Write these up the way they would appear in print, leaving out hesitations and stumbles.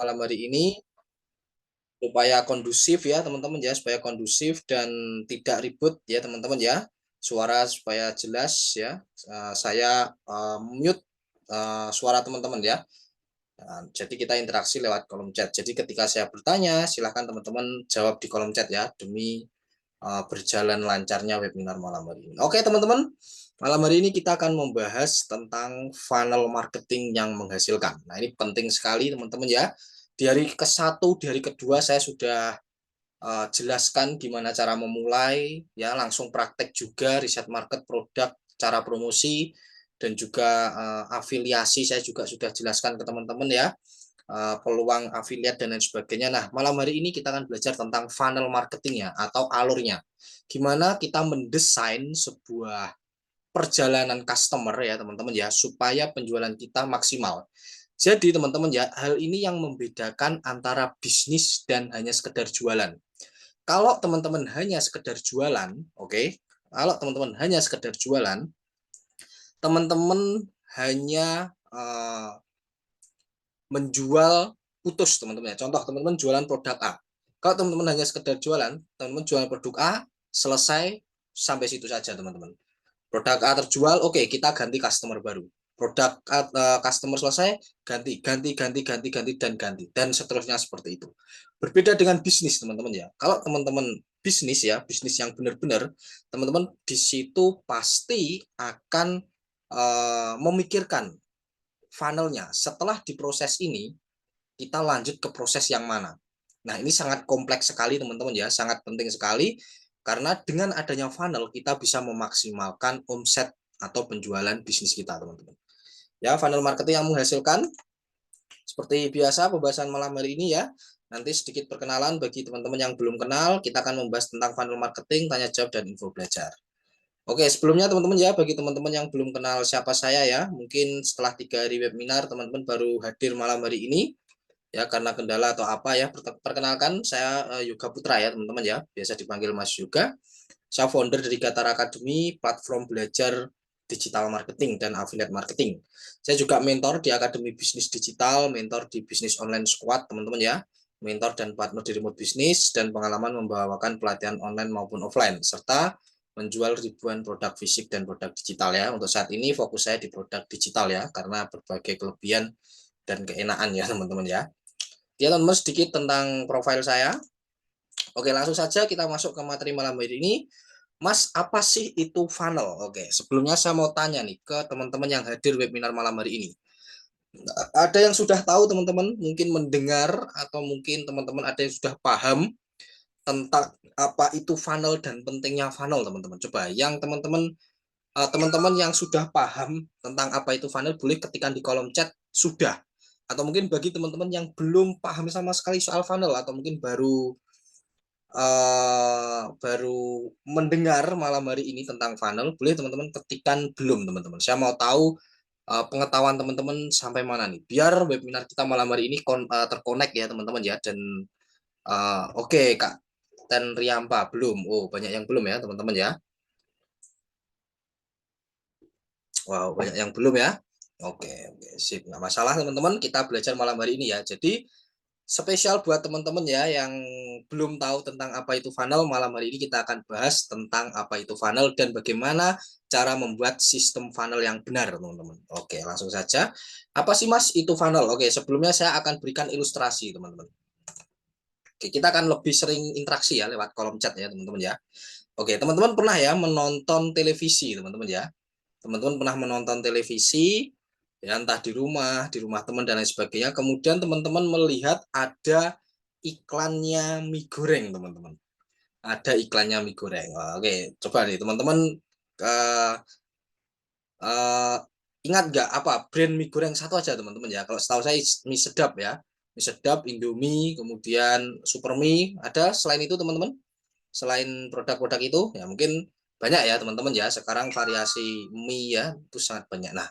malam hari ini supaya kondusif ya teman-teman ya, supaya kondusif dan tidak ribut ya teman-teman ya. Suara supaya jelas ya. Saya mute suara teman-teman ya. Jadi kita interaksi lewat kolom chat. Jadi ketika saya bertanya, silahkan teman-teman jawab di kolom chat ya demi berjalan lancarnya webinar malam hari ini. Oke teman-teman, malam hari ini kita akan membahas tentang funnel marketing yang menghasilkan. Nah ini penting sekali teman-teman ya. Di hari ke-1, di hari kedua saya sudah jelaskan gimana cara memulai, ya langsung praktek juga riset market produk, cara promosi, dan juga afiliasi saya juga sudah jelaskan ke teman-teman ya, peluang afiliat dan lain sebagainya. Nah, malam hari ini kita akan belajar tentang funnel marketingnya atau alurnya. Gimana kita mendesain sebuah perjalanan customer ya teman-teman ya, supaya penjualan kita maksimal. Jadi teman-teman ya, hal ini yang membedakan antara bisnis dan hanya sekedar jualan. Kalau teman-teman hanya sekedar jualan, oke, kalau teman-teman hanya sekedar jualan, teman-teman hanya menjual putus teman-teman ya. Contoh teman-teman jualan produk A. Kalau teman-teman hanya sekedar jualan, teman-teman jualan produk A, selesai sampai situ saja teman-teman. Produk A terjual, oke, kita ganti customer baru. Produk customer selesai, ganti dan seterusnya seperti itu. Berbeda dengan bisnis teman-teman ya. Kalau teman-teman bisnis ya, bisnis yang benar-benar, teman-teman di situ pasti akan memikirkan funnelnya. Setelah diproses ini, kita lanjut ke proses yang mana. Nah, ini sangat kompleks sekali teman-teman ya, sangat penting sekali karena dengan adanya funnel kita bisa memaksimalkan omset atau penjualan bisnis kita, teman-teman. Ya, funnel marketing yang menghasilkan seperti biasa pembahasan malam hari ini ya. Nanti sedikit perkenalan bagi teman-teman yang belum kenal, kita akan membahas tentang funnel marketing, tanya jawab dan info belajar. Oke, sebelumnya teman-teman ya, bagi teman-teman yang belum kenal siapa saya ya, mungkin setelah 3 hari webinar teman-teman baru hadir malam hari ini ya karena kendala atau apa ya. Perkenalkan saya Yoga Putra ya teman-teman ya, biasa dipanggil Mas Yoga. Saya founder dari Gatar Academy, platform belajar digital marketing dan affiliate marketing. Saya juga mentor di Akademi Bisnis Digital, mentor di Bisnis Online Squad teman-teman ya, mentor dan partner di remote bisnis, dan pengalaman membawakan pelatihan online maupun offline, serta menjual ribuan produk fisik dan produk digital ya. Untuk saat ini fokus saya di produk digital ya, karena berbagai kelebihan dan keenaan ya teman-teman ya. Ya teman-teman, sedikit tentang profil saya. Oke, langsung saja kita masuk ke materi malam hari ini. Mas, apa sih itu funnel? Oke, sebelumnya saya mau tanya nih ke teman-teman yang hadir webinar malam hari ini. Ada yang sudah tahu teman-teman, mungkin mendengar, atau mungkin teman-teman ada yang sudah paham tentang apa itu funnel dan pentingnya funnel, teman-teman. Coba yang teman-teman yang sudah paham tentang apa itu funnel boleh ketikkan di kolom chat sudah. Atau mungkin bagi teman-teman yang belum paham sama sekali soal funnel atau mungkin baru mendengar malam hari ini tentang funnel, boleh teman-teman ketikkan belum teman-teman. Saya mau tahu pengetahuan teman-teman sampai mana nih, biar webinar kita malam hari ini terkonek ya teman-teman ya. Dan oke, Kak Ten Riampa belum. Oh, banyak yang belum ya teman-teman ya. Wow, banyak yang belum ya. Oke, sip. Nggak masalah teman-teman, kita belajar malam hari ini ya. Jadi spesial buat teman-teman ya yang belum tahu tentang apa itu funnel, malam hari ini kita akan bahas tentang apa itu funnel dan bagaimana cara membuat sistem funnel yang benar, teman-teman. Oke, langsung saja. Apa sih Mas itu funnel? Oke, sebelumnya saya akan berikan ilustrasi, teman-teman. Oke, kita akan lebih sering interaksi ya lewat kolom chat ya, teman-teman ya. Oke, teman-teman pernah ya menonton televisi, teman-teman ya. Teman-teman pernah menonton televisi, ya entah di rumah teman dan lain sebagainya. Kemudian teman-teman melihat ada iklannya mie goreng, teman-teman. Ada iklannya mie goreng. Oke, coba nih teman-teman uh, uh, ingat nggak apa brand mie goreng satu aja teman-teman ya. Kalau setahu saya mie sedap ya. Mie sedap, Indomie, kemudian Supermie. Ada selain itu teman-teman? Selain produk-produk itu ya mungkin banyak ya teman-teman ya. Sekarang variasi mie ya itu sangat banyak. Nah,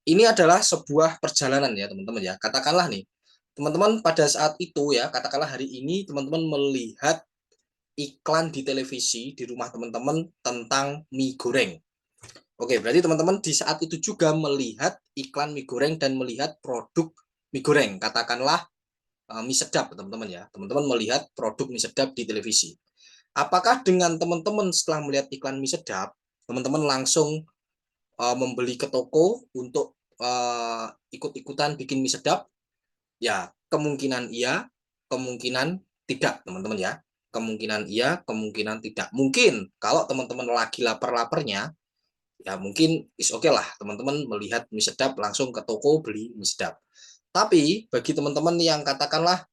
ini adalah sebuah perjalanan ya teman-teman ya. Katakanlah nih, teman-teman pada saat itu ya, katakanlah hari ini teman-teman melihat iklan di televisi di rumah teman-teman tentang mie goreng. Oke, berarti teman-teman di saat itu juga melihat iklan mie goreng dan melihat produk mie goreng. Katakanlah mie sedap, teman-teman ya. Teman-teman melihat produk mie sedap di televisi. Apakah dengan teman-teman setelah melihat iklan mie sedap, teman-teman langsung membeli ke toko untuk ikut-ikutan bikin mie sedap? Ya, kemungkinan iya, kemungkinan tidak, teman-teman ya. Kemungkinan iya, kemungkinan tidak. Mungkin kalau teman-teman lagi lapar-laparnya, ya mungkin is oke lah teman-teman melihat mie sedap langsung ke toko beli mie sedap. Tapi bagi teman-teman yang katakanlah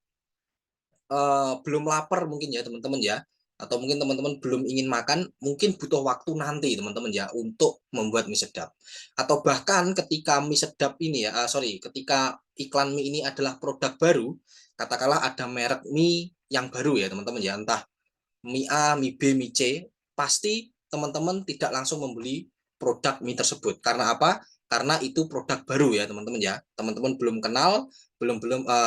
belum lapar mungkin ya teman-teman ya, atau mungkin teman-teman belum ingin makan, mungkin butuh waktu nanti teman-teman ya untuk membuat mie sedap. Atau bahkan ketika mie sedap ini ya, ketika iklan mie ini adalah produk baru, katakanlah ada merek mie yang baru ya teman-teman ya, entah mie A, mie B, mie C, pasti teman-teman tidak langsung membeli produk mie tersebut. Karena apa? Karena itu produk baru ya teman-teman ya. Teman-teman belum kenal,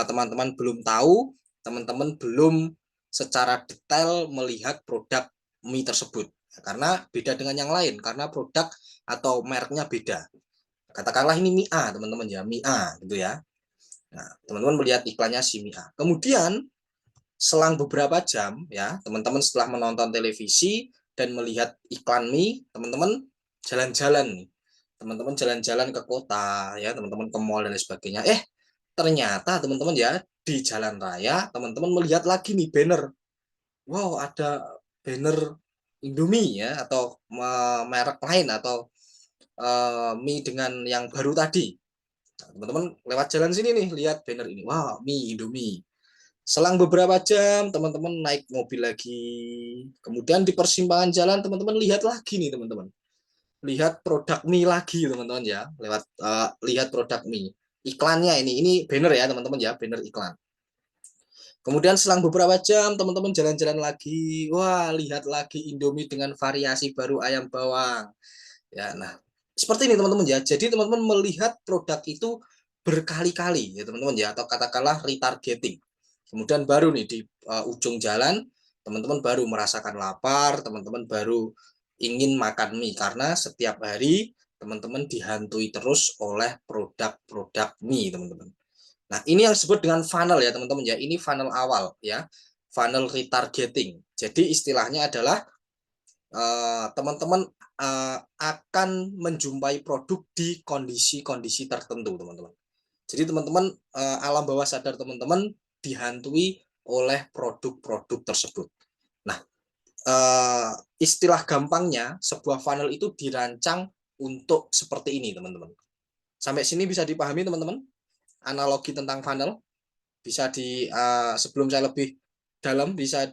teman-teman belum tahu, teman-teman belum secara detail melihat produk mie tersebut. Karena beda dengan yang lain, karena produk atau mereknya beda. Katakanlah ini mie A, teman-teman ya, mie A gitu ya. Nah, teman-teman melihat iklannya si mie A. Kemudian selang beberapa jam ya, teman-teman setelah menonton televisi dan melihat iklan mie, teman-teman jalan-jalan nih. Teman-teman jalan-jalan ke kota ya, teman-teman ke mall dan lain sebagainya. Ternyata teman-teman ya di jalan raya teman-teman melihat lagi nih banner. Wow, ada banner Indomie ya atau merek lain atau mie dengan yang baru tadi. Nah, teman-teman lewat jalan sini nih lihat banner ini. Wah, mie Indomie. Selang beberapa jam, teman-teman naik mobil lagi. Kemudian di persimpangan jalan, teman-teman lihat lagi nih, teman-teman. Lihat produk mie lagi, teman-teman ya. Lihat produk mie. Iklannya ini banner ya, teman-teman ya, banner iklan. Kemudian selang beberapa jam, teman-teman jalan-jalan lagi. Wah, lihat lagi Indomie dengan variasi baru ayam bawang. Ya, nah, seperti ini teman-teman ya. Jadi teman-teman melihat produk itu berkali-kali ya teman-teman ya, atau katakanlah retargeting. Kemudian baru nih di ujung jalan teman-teman baru merasakan lapar, teman-teman baru ingin makan mie karena setiap hari teman-teman dihantui terus oleh produk-produk mie teman-teman. Nah, ini yang disebut dengan funnel ya teman-teman ya. Ini funnel awal ya. Funnel retargeting. Jadi istilahnya adalah teman-teman akan menjumpai produk di kondisi-kondisi tertentu, teman-teman. Jadi teman-teman alam bawah sadar teman-teman dihantui oleh produk-produk tersebut. Nah, istilah gampangnya sebuah funnel itu dirancang untuk seperti ini, teman-teman. Sampai sini bisa dipahami, teman-teman? Analogi tentang funnel bisa sebelum saya lebih dalam bisa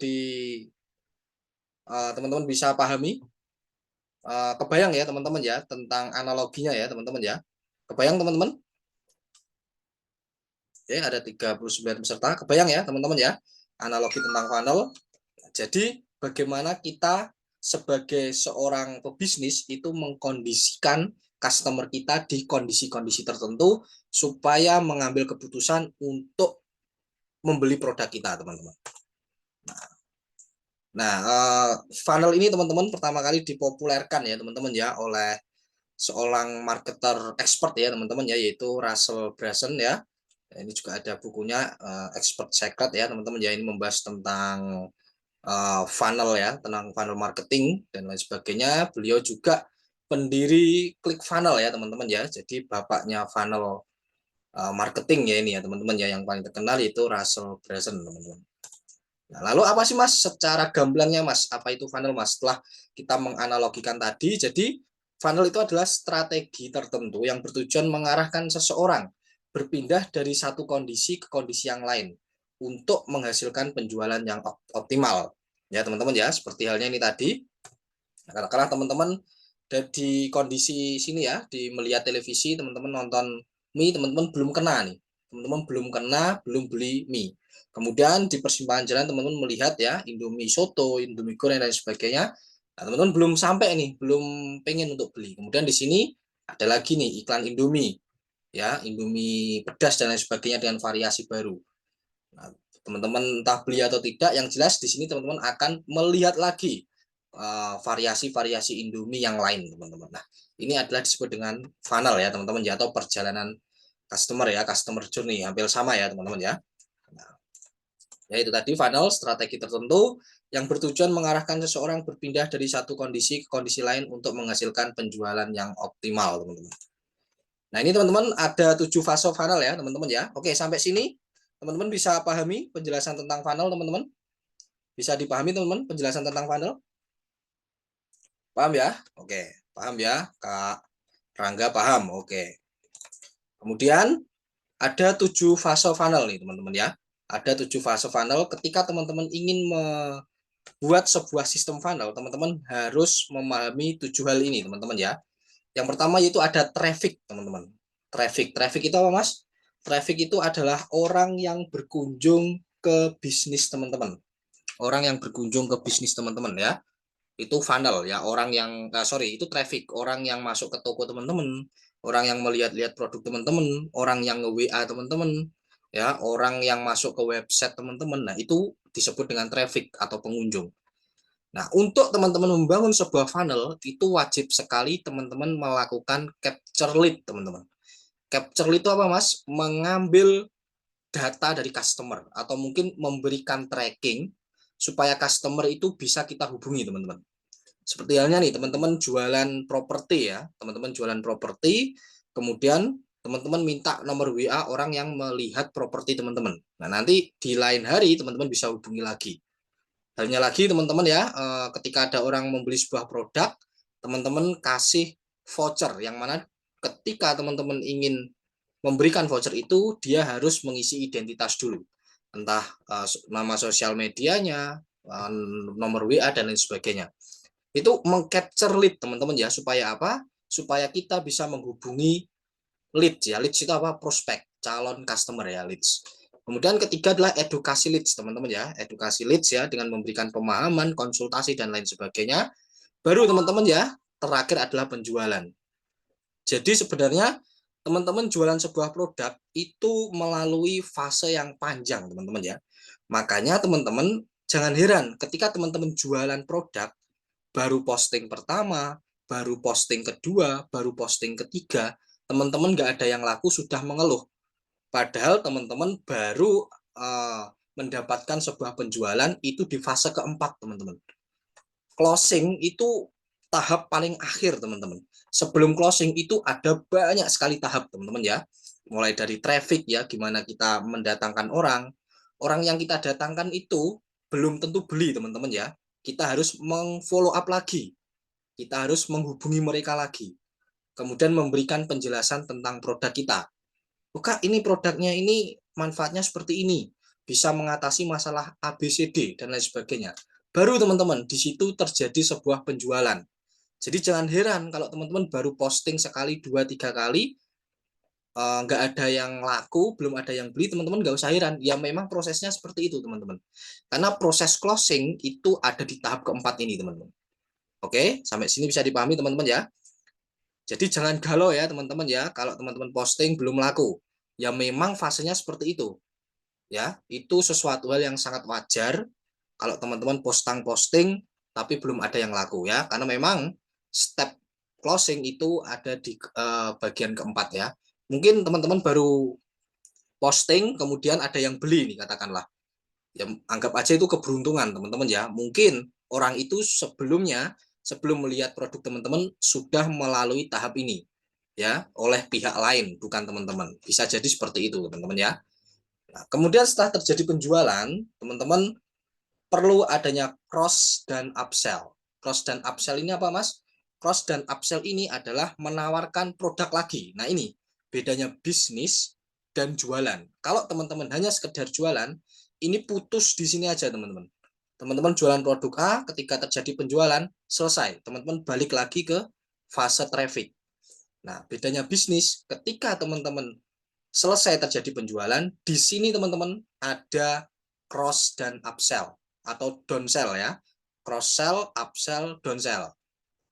teman-teman bisa pahami. Kebayang ya teman-teman ya tentang analoginya ya teman-teman ya. Kebayang teman-teman? Oke, ada 39 peserta. Kebayang ya teman-teman ya analogi tentang funnel. Jadi bagaimana kita sebagai seorang pebisnis itu mengkondisikan customer kita di kondisi-kondisi tertentu supaya mengambil keputusan untuk membeli produk kita, teman-teman. Nah, funnel ini teman-teman pertama kali dipopulerkan ya teman-teman ya oleh seorang marketer expert ya teman-teman ya, yaitu Russell Brunson ya. Ini juga ada bukunya Expert Secret ya teman-teman ya, ini membahas tentang funnel ya, tentang funnel marketing dan lain sebagainya. Beliau juga pendiri ClickFunnels ya teman-teman ya. Jadi bapaknya funnel marketing ya ini ya teman-teman ya, yang paling terkenal itu Russell Brunson teman-teman. Nah, lalu apa sih Mas secara gamblangnya Mas? Apa itu funnel Mas? Setelah kita menganalogikan tadi, jadi funnel itu adalah strategi tertentu yang bertujuan mengarahkan seseorang berpindah dari satu kondisi ke kondisi yang lain untuk menghasilkan penjualan yang optimal. Ya teman-teman ya, seperti halnya ini tadi. Katakanlah teman-teman di kondisi sini ya, di melihat televisi, teman-teman nonton mie, teman-teman belum kena nih. Teman-teman belum kena, belum beli mie. Kemudian di persimpangan jalan teman-teman melihat ya Indomie soto, Indomie goreng dan sebagainya. Nah, teman-teman belum sampai nih, belum pengen untuk beli. Kemudian di sini ada lagi nih iklan Indomie ya, Indomie pedas dan lain sebagainya dengan variasi baru. Nah, teman-teman entah beli atau tidak, yang jelas di sini teman-teman akan melihat lagi variasi-variasi Indomie yang lain, teman-teman. Nah, ini adalah disebut dengan funnel ya, teman-teman ya, atau perjalanan customer ya, customer journey, hampir sama ya, teman-teman ya. Nah, Yaitu tadi funnel strategi tertentu yang bertujuan mengarahkan seseorang berpindah dari satu kondisi ke kondisi lain untuk menghasilkan penjualan yang optimal, teman-teman. Nah, ini teman-teman ada 7 fase funnel ya, teman-teman ya. Oke, sampai sini teman-teman bisa pahami penjelasan tentang funnel, teman-teman? Bisa dipahami, teman-teman, penjelasan tentang funnel? Paham ya? Oke, paham ya, Kak Rangga paham. Oke. Kemudian ada 7 fase funnel nih, teman-teman ya. Ada 7 fase funnel ketika teman-teman ingin membuat sebuah sistem funnel, teman-teman harus memahami 7 hal ini, teman-teman ya. Yang pertama yaitu ada traffic, teman-teman. Traffic itu apa, Mas? Traffic itu adalah orang yang berkunjung ke bisnis teman-teman. Orang yang berkunjung ke bisnis teman-teman ya. Itu funnel ya, orang yang sorry, itu traffic, orang yang masuk ke toko teman-teman, orang yang melihat-lihat produk teman-teman, orang yang nge-WA teman-teman, ya, orang yang masuk ke website teman-teman. Nah, itu disebut dengan traffic atau pengunjung. Nah, untuk teman-teman membangun sebuah funnel, itu wajib sekali teman-teman melakukan capture lead, teman-teman. Capture lead itu apa, Mas? Mengambil data dari customer atau mungkin memberikan tracking supaya customer itu bisa kita hubungi, teman-teman. Seperti halnya nih, teman-teman jualan properti ya, teman-teman jualan properti, kemudian teman-teman minta nomor WA orang yang melihat properti teman-teman. Nah, nanti di lain hari teman-teman bisa hubungi lagi. Halnya lagi teman-teman ya, ketika ada orang membeli sebuah produk, teman-teman kasih voucher yang mana ketika teman-teman ingin memberikan voucher itu dia harus mengisi identitas dulu. Entah nama sosial medianya, nomor WA dan lain sebagainya. Itu mengcapture lead teman-teman ya, supaya apa? Supaya kita bisa menghubungi leads ya. Leads itu apa? Prospek, calon customer ya, leads. Kemudian ketiga adalah edukasi leads, teman-teman ya. Edukasi leads ya dengan memberikan pemahaman, konsultasi dan lain sebagainya. Baru teman-teman ya, terakhir adalah penjualan. Jadi sebenarnya teman-teman jualan sebuah produk itu melalui fase yang panjang, teman-teman ya. Makanya teman-teman jangan heran ketika teman-teman jualan produk baru posting pertama, baru posting kedua, baru posting ketiga, teman-teman nggak ada yang laku sudah mengeluh. Padahal teman-teman baru mendapatkan sebuah penjualan itu di fase keempat, teman-teman. Closing itu tahap paling akhir, teman-teman. Sebelum closing itu ada banyak sekali tahap, teman-teman ya. Mulai dari traffic ya, gimana kita mendatangkan orang. Orang yang kita datangkan itu belum tentu beli, teman-teman ya. Kita harus meng-follow up lagi. Kita harus menghubungi mereka lagi. Kemudian memberikan penjelasan tentang produk kita. Oh, Kak, ini produknya ini manfaatnya seperti ini. Bisa mengatasi masalah ABCD dan lain sebagainya. Baru teman-teman, di situ terjadi sebuah penjualan. Jadi jangan heran kalau teman-teman baru posting sekali, dua, tiga kali, nggak ada yang laku, belum ada yang beli, teman-teman nggak usah heran. Ya memang prosesnya seperti itu, teman-teman. Karena proses closing itu ada di tahap keempat ini, teman-teman. Oke, sampai sini bisa dipahami, teman-teman ya. Jadi jangan galau ya, teman-teman ya. Kalau teman-teman posting belum laku, ya memang fasenya seperti itu. Ya, itu sesuatu hal yang sangat wajar kalau teman-teman posting tapi belum ada yang laku ya, karena memang step closing itu ada di bagian keempat ya. Mungkin teman-teman baru posting kemudian ada yang beli nih, katakanlah. Ya anggap aja itu keberuntungan teman-teman ya. Mungkin orang itu sebelum melihat produk teman-teman sudah melalui tahap ini ya, oleh pihak lain bukan teman-teman. Bisa jadi seperti itu teman-teman ya. Nah, kemudian setelah terjadi penjualan, teman-teman perlu adanya cross dan upsell. Cross dan upsell ini apa, Mas? Cross dan upsell ini adalah menawarkan produk lagi. Nah, ini bedanya bisnis dan jualan. Kalau teman-teman hanya sekedar jualan, ini putus di sini aja, teman-teman. Teman-teman jualan produk A, ketika terjadi penjualan, selesai. Teman-teman balik lagi ke fase traffic. Nah, bedanya bisnis, ketika teman-teman selesai terjadi penjualan, di sini teman-teman ada cross dan upsell atau downsell ya. Cross sell, upsell, downsell.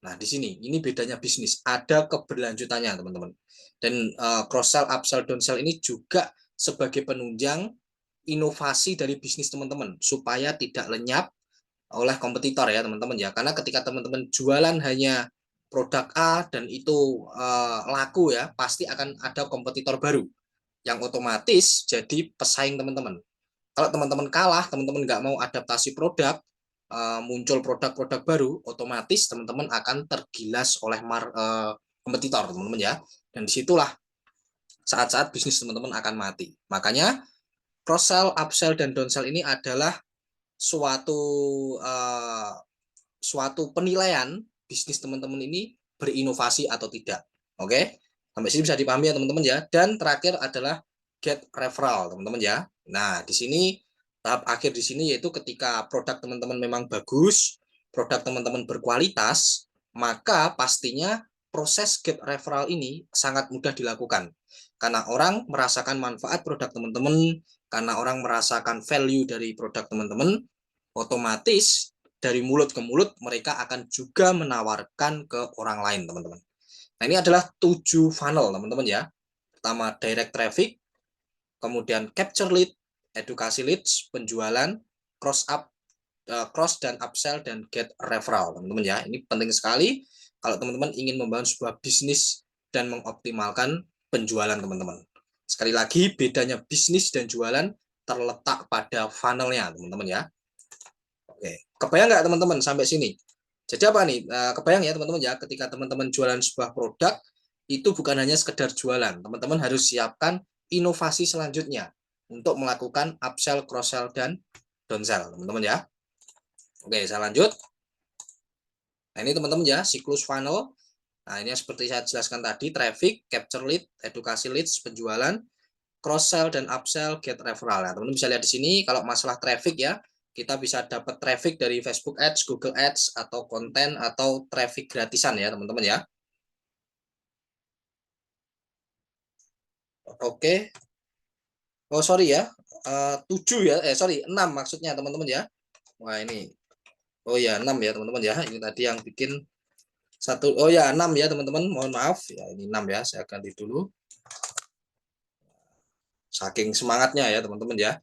Nah, di sini ini bedanya bisnis, ada keberlanjutannya, teman-teman. Dan cross sell, upsell, downsell ini juga sebagai penunjang inovasi dari bisnis teman-teman supaya tidak lenyap oleh kompetitor ya, teman-teman ya. Karena ketika teman-teman jualan hanya produk A dan itu laku ya, pasti akan ada kompetitor baru yang otomatis jadi pesaing teman-teman. Kalau teman-teman kalah, teman-teman nggak mau adaptasi produk, muncul produk-produk baru, otomatis teman-teman akan tergilas oleh kompetitor, teman-teman ya. Dan disitulah saat-saat bisnis teman-teman akan mati. Makanya cross sell, upsell, dan downsell ini adalah suatu uh, suatu penilaian bisnis teman-teman ini berinovasi atau tidak. Oke, sampai sini bisa dipahami ya teman-teman ya. Dan terakhir adalah get referral teman-teman ya. Nah di sini tahap akhir di sini yaitu ketika produk teman-teman memang bagus, produk teman-teman berkualitas, maka pastinya proses get referral ini sangat mudah dilakukan. Karena orang merasakan manfaat produk teman-teman, karena orang merasakan value dari produk teman-teman, otomatis dari mulut ke mulut mereka akan juga menawarkan ke orang lain teman-teman. Nah ini adalah 7 funnel teman-teman ya. Pertama direct traffic, kemudian capture lead, edukasi leads, penjualan, cross dan upsell, dan get referral teman-teman ya. Ini penting sekali kalau teman-teman ingin membangun sebuah bisnis dan mengoptimalkan penjualan teman-teman. Sekali lagi bedanya bisnis dan jualan terletak pada funnelnya teman-teman ya. Oke, kebayang nggak teman-teman sampai sini? Jadi apa nih? Kebayang ya teman-teman ya, ketika teman-teman jualan sebuah produk, itu bukan hanya sekedar jualan. Teman-teman harus siapkan inovasi selanjutnya untuk melakukan upsell, cross-sell, dan downsell, teman-teman ya. Oke, saya lanjut. Nah, ini teman-teman ya, siklus funnel. Nah, ini seperti saya jelaskan tadi, traffic, capture lead, edukasi leads, penjualan, cross-sell, dan upsell, get referral. Nah, teman-teman bisa lihat di sini, kalau masalah traffic ya, kita bisa dapat traffic dari Facebook Ads, Google Ads, atau konten, atau traffic gratisan ya, teman-teman ya. Oke. Oh, sorry ya. 7 ya. Sorry, 6 maksudnya, teman-teman ya. Wah, ini. Oh ya, 6 ya, teman-teman ya. Ini tadi yang bikin satu. Oh ya, 6 ya, teman-teman. Mohon maaf. Ya, ini 6 ya. Saya ganti dulu. Saking semangatnya ya, teman-teman ya.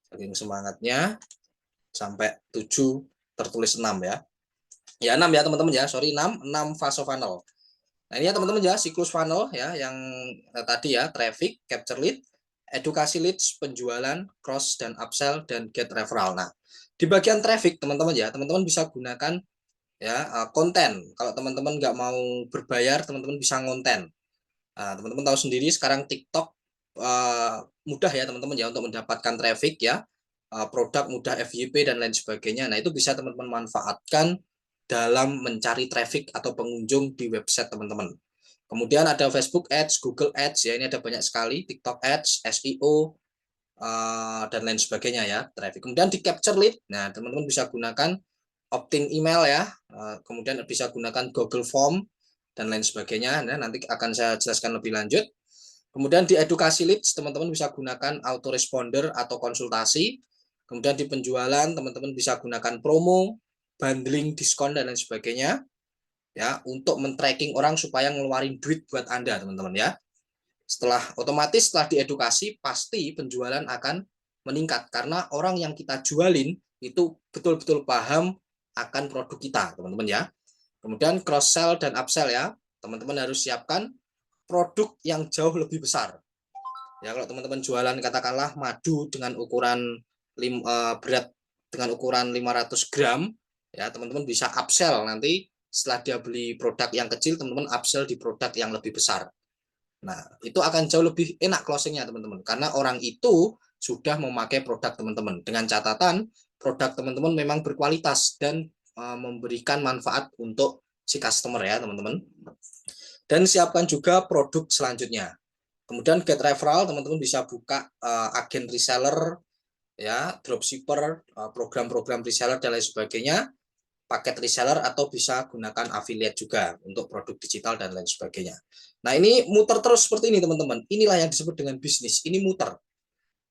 Saking semangatnya sampai 7 tertulis 6 ya. Ya 6 ya teman-teman ya, sorry 6 fase funnel. Nah ini ya teman-teman ya, siklus funnel ya yang tadi ya, traffic, capture lead, edukasi leads, penjualan, cross dan upsell, dan get referral. Nah di bagian traffic teman-teman ya, teman-teman bisa gunakan ya konten. Kalau teman-teman nggak mau berbayar, teman-teman bisa ngonten. Nah, teman-teman tahu sendiri sekarang TikTok mudah ya teman-teman ya untuk mendapatkan traffic ya, produk mudah FYP dan lain sebagainya. Nah itu bisa teman-teman manfaatkan dalam mencari traffic atau pengunjung di website teman-teman. Kemudian ada Facebook Ads, Google Ads ya, ini ada banyak sekali, TikTok Ads, SEO, dan lain sebagainya ya, traffic. Kemudian di capture lead, nah teman-teman bisa gunakan opt-in email ya, kemudian bisa gunakan Google Form dan lain sebagainya. Nah, nanti akan saya jelaskan lebih lanjut. Kemudian di edukasi leads, teman-teman bisa gunakan autoresponder atau konsultasi. Kemudian di penjualan, teman-teman bisa gunakan promo, bundling, diskon, dan lain sebagainya. Ya, untuk men-tracking orang supaya ngeluarin duit buat Anda, teman-teman ya. Setelah diedukasi, pasti penjualan akan meningkat. Karena orang yang kita jualin itu betul-betul paham akan produk kita, teman-teman ya. Kemudian cross-sell dan upsell ya. Teman-teman harus siapkan produk yang jauh lebih besar. Ya, kalau teman-teman jualan katakanlah madu dengan ukuran berat dengan ukuran 500 gram, ya teman-teman bisa upsell nanti setelah dia beli produk yang kecil, teman-teman upsell di produk yang lebih besar. Nah, itu akan jauh lebih enak closingnya teman-teman, karena orang itu sudah memakai produk teman-teman. Dengan catatan, produk teman-teman memang berkualitas dan memberikan manfaat untuk si customer ya teman-teman. Dan siapkan juga produk selanjutnya. Kemudian get referral, teman-teman bisa buka agen reseller, ya, dropshipper, program-program reseller dan lain sebagainya, paket reseller atau bisa gunakan affiliate juga untuk produk digital dan lain sebagainya. Nah ini muter terus seperti ini teman-teman. Inilah yang disebut dengan bisnis. Ini muter,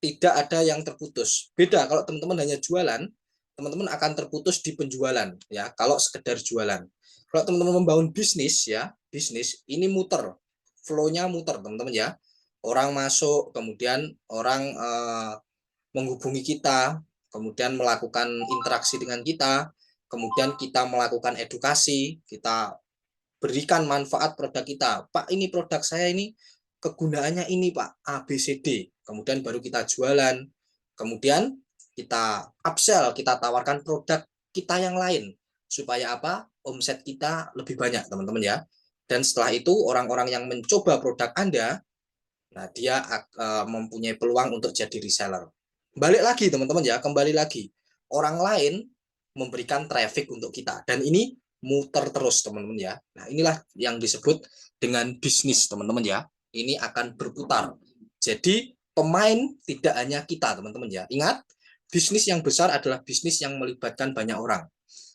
tidak ada yang terputus. Beda kalau teman-teman hanya jualan, teman-teman akan terputus di penjualan ya. Kalau sekedar jualan. Kalau teman-teman membangun bisnis ya, bisnis ini muter, flow-nya muter teman-teman ya. Orang masuk, kemudian orang menghubungi kita, kemudian melakukan interaksi dengan kita, kemudian kita melakukan edukasi, kita berikan manfaat produk kita. Pak, ini produk saya ini kegunaannya ini Pak, A, B, C, D. Kemudian baru kita jualan. Kemudian kita upsell, kita tawarkan produk kita yang lain supaya apa? Omset kita lebih banyak, teman-teman ya. Dan setelah itu orang-orang yang mencoba produk Anda, nah dia mempunyai peluang untuk jadi reseller. Balik lagi teman-teman ya, kembali lagi. Orang lain memberikan traffic untuk kita dan ini muter terus teman-teman ya. Nah, inilah yang disebut dengan bisnis teman-teman ya. Ini akan berputar. Jadi pemain tidak hanya kita teman-teman ya. Ingat, bisnis yang besar adalah bisnis yang melibatkan banyak orang.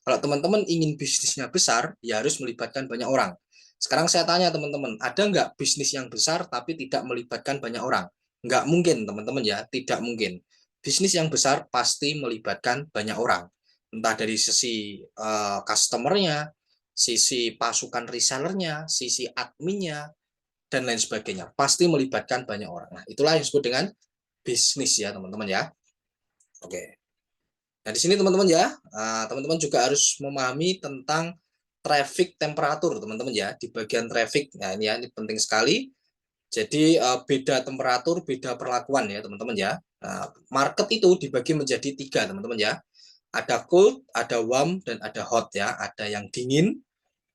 Kalau teman-teman ingin bisnisnya besar, ya harus melibatkan banyak orang. Sekarang saya tanya teman-teman, ada nggak bisnis yang besar tapi tidak melibatkan banyak orang? Nggak mungkin teman-teman ya, tidak mungkin. Bisnis yang besar pasti melibatkan banyak orang. Entah dari sisi customer-nya, sisi pasukan resellernya, sisi adminnya, dan lain sebagainya. Pasti melibatkan banyak orang. Nah, itulah yang disebut dengan bisnis ya teman-teman ya. Oke. Nah, di sini teman-teman ya, teman-teman juga harus memahami tentang traffic temperatur, teman-teman ya. Di bagian traffic, nah ini ya, ini penting sekali. Jadi beda temperatur, beda perlakuan ya, teman-teman ya. Nah, market itu dibagi menjadi 3, teman-teman ya. Ada cold, ada warm, dan ada hot ya. Ada yang dingin,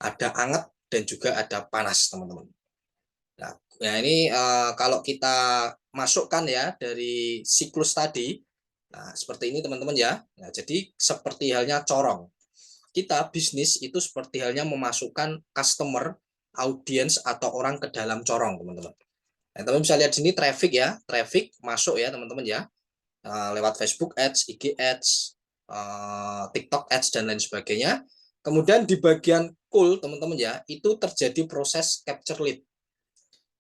ada hangat, dan juga ada panas, teman-teman. Nah, ya ini kalau kita masukkan ya dari siklus tadi, nah seperti ini teman-teman ya. Nah, jadi seperti halnya corong. Kita bisnis itu seperti halnya memasukkan customer, audiens atau orang ke dalam corong, teman-teman. Nah, teman bisa lihat sini traffic ya, traffic masuk ya teman-teman ya, lewat Facebook Ads, IG Ads, TikTok Ads dan lain sebagainya. Kemudian di bagian cool teman-teman ya, itu terjadi proses capture lead.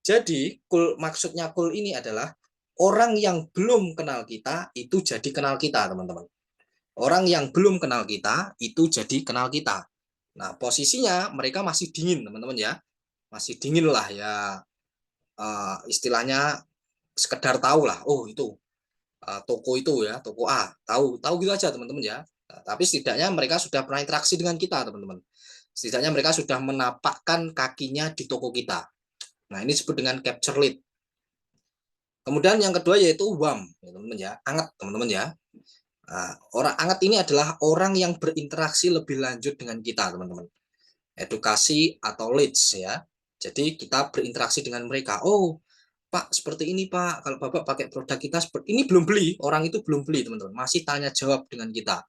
Jadi cool, maksudnya cool ini adalah orang yang belum kenal kita itu jadi kenal kita, teman-teman. Orang yang belum kenal kita itu jadi kenal kita. Nah, posisinya mereka masih dingin, teman-teman ya. Masih dingin lah ya. Istilahnya sekedar tahu lah. Oh, itu toko itu ya, toko A. Tahu gitu aja, teman-teman ya. Nah, tapi setidaknya mereka sudah pernah interaksi dengan kita, teman-teman. Setidaknya mereka sudah menapakkan kakinya di toko kita. Nah, ini disebut dengan capture lead. Kemudian yang kedua yaitu warm, ya, teman-teman ya, hangat teman-teman ya. Nah, orang hangat ini adalah orang yang berinteraksi lebih lanjut dengan kita, teman-teman. Edukasi atau leads ya. Jadi kita berinteraksi dengan mereka. Oh, Pak, seperti ini Pak. Kalau Bapak pakai produk kita seperti ini belum beli, orang itu belum beli, teman-teman. Masih tanya jawab dengan kita.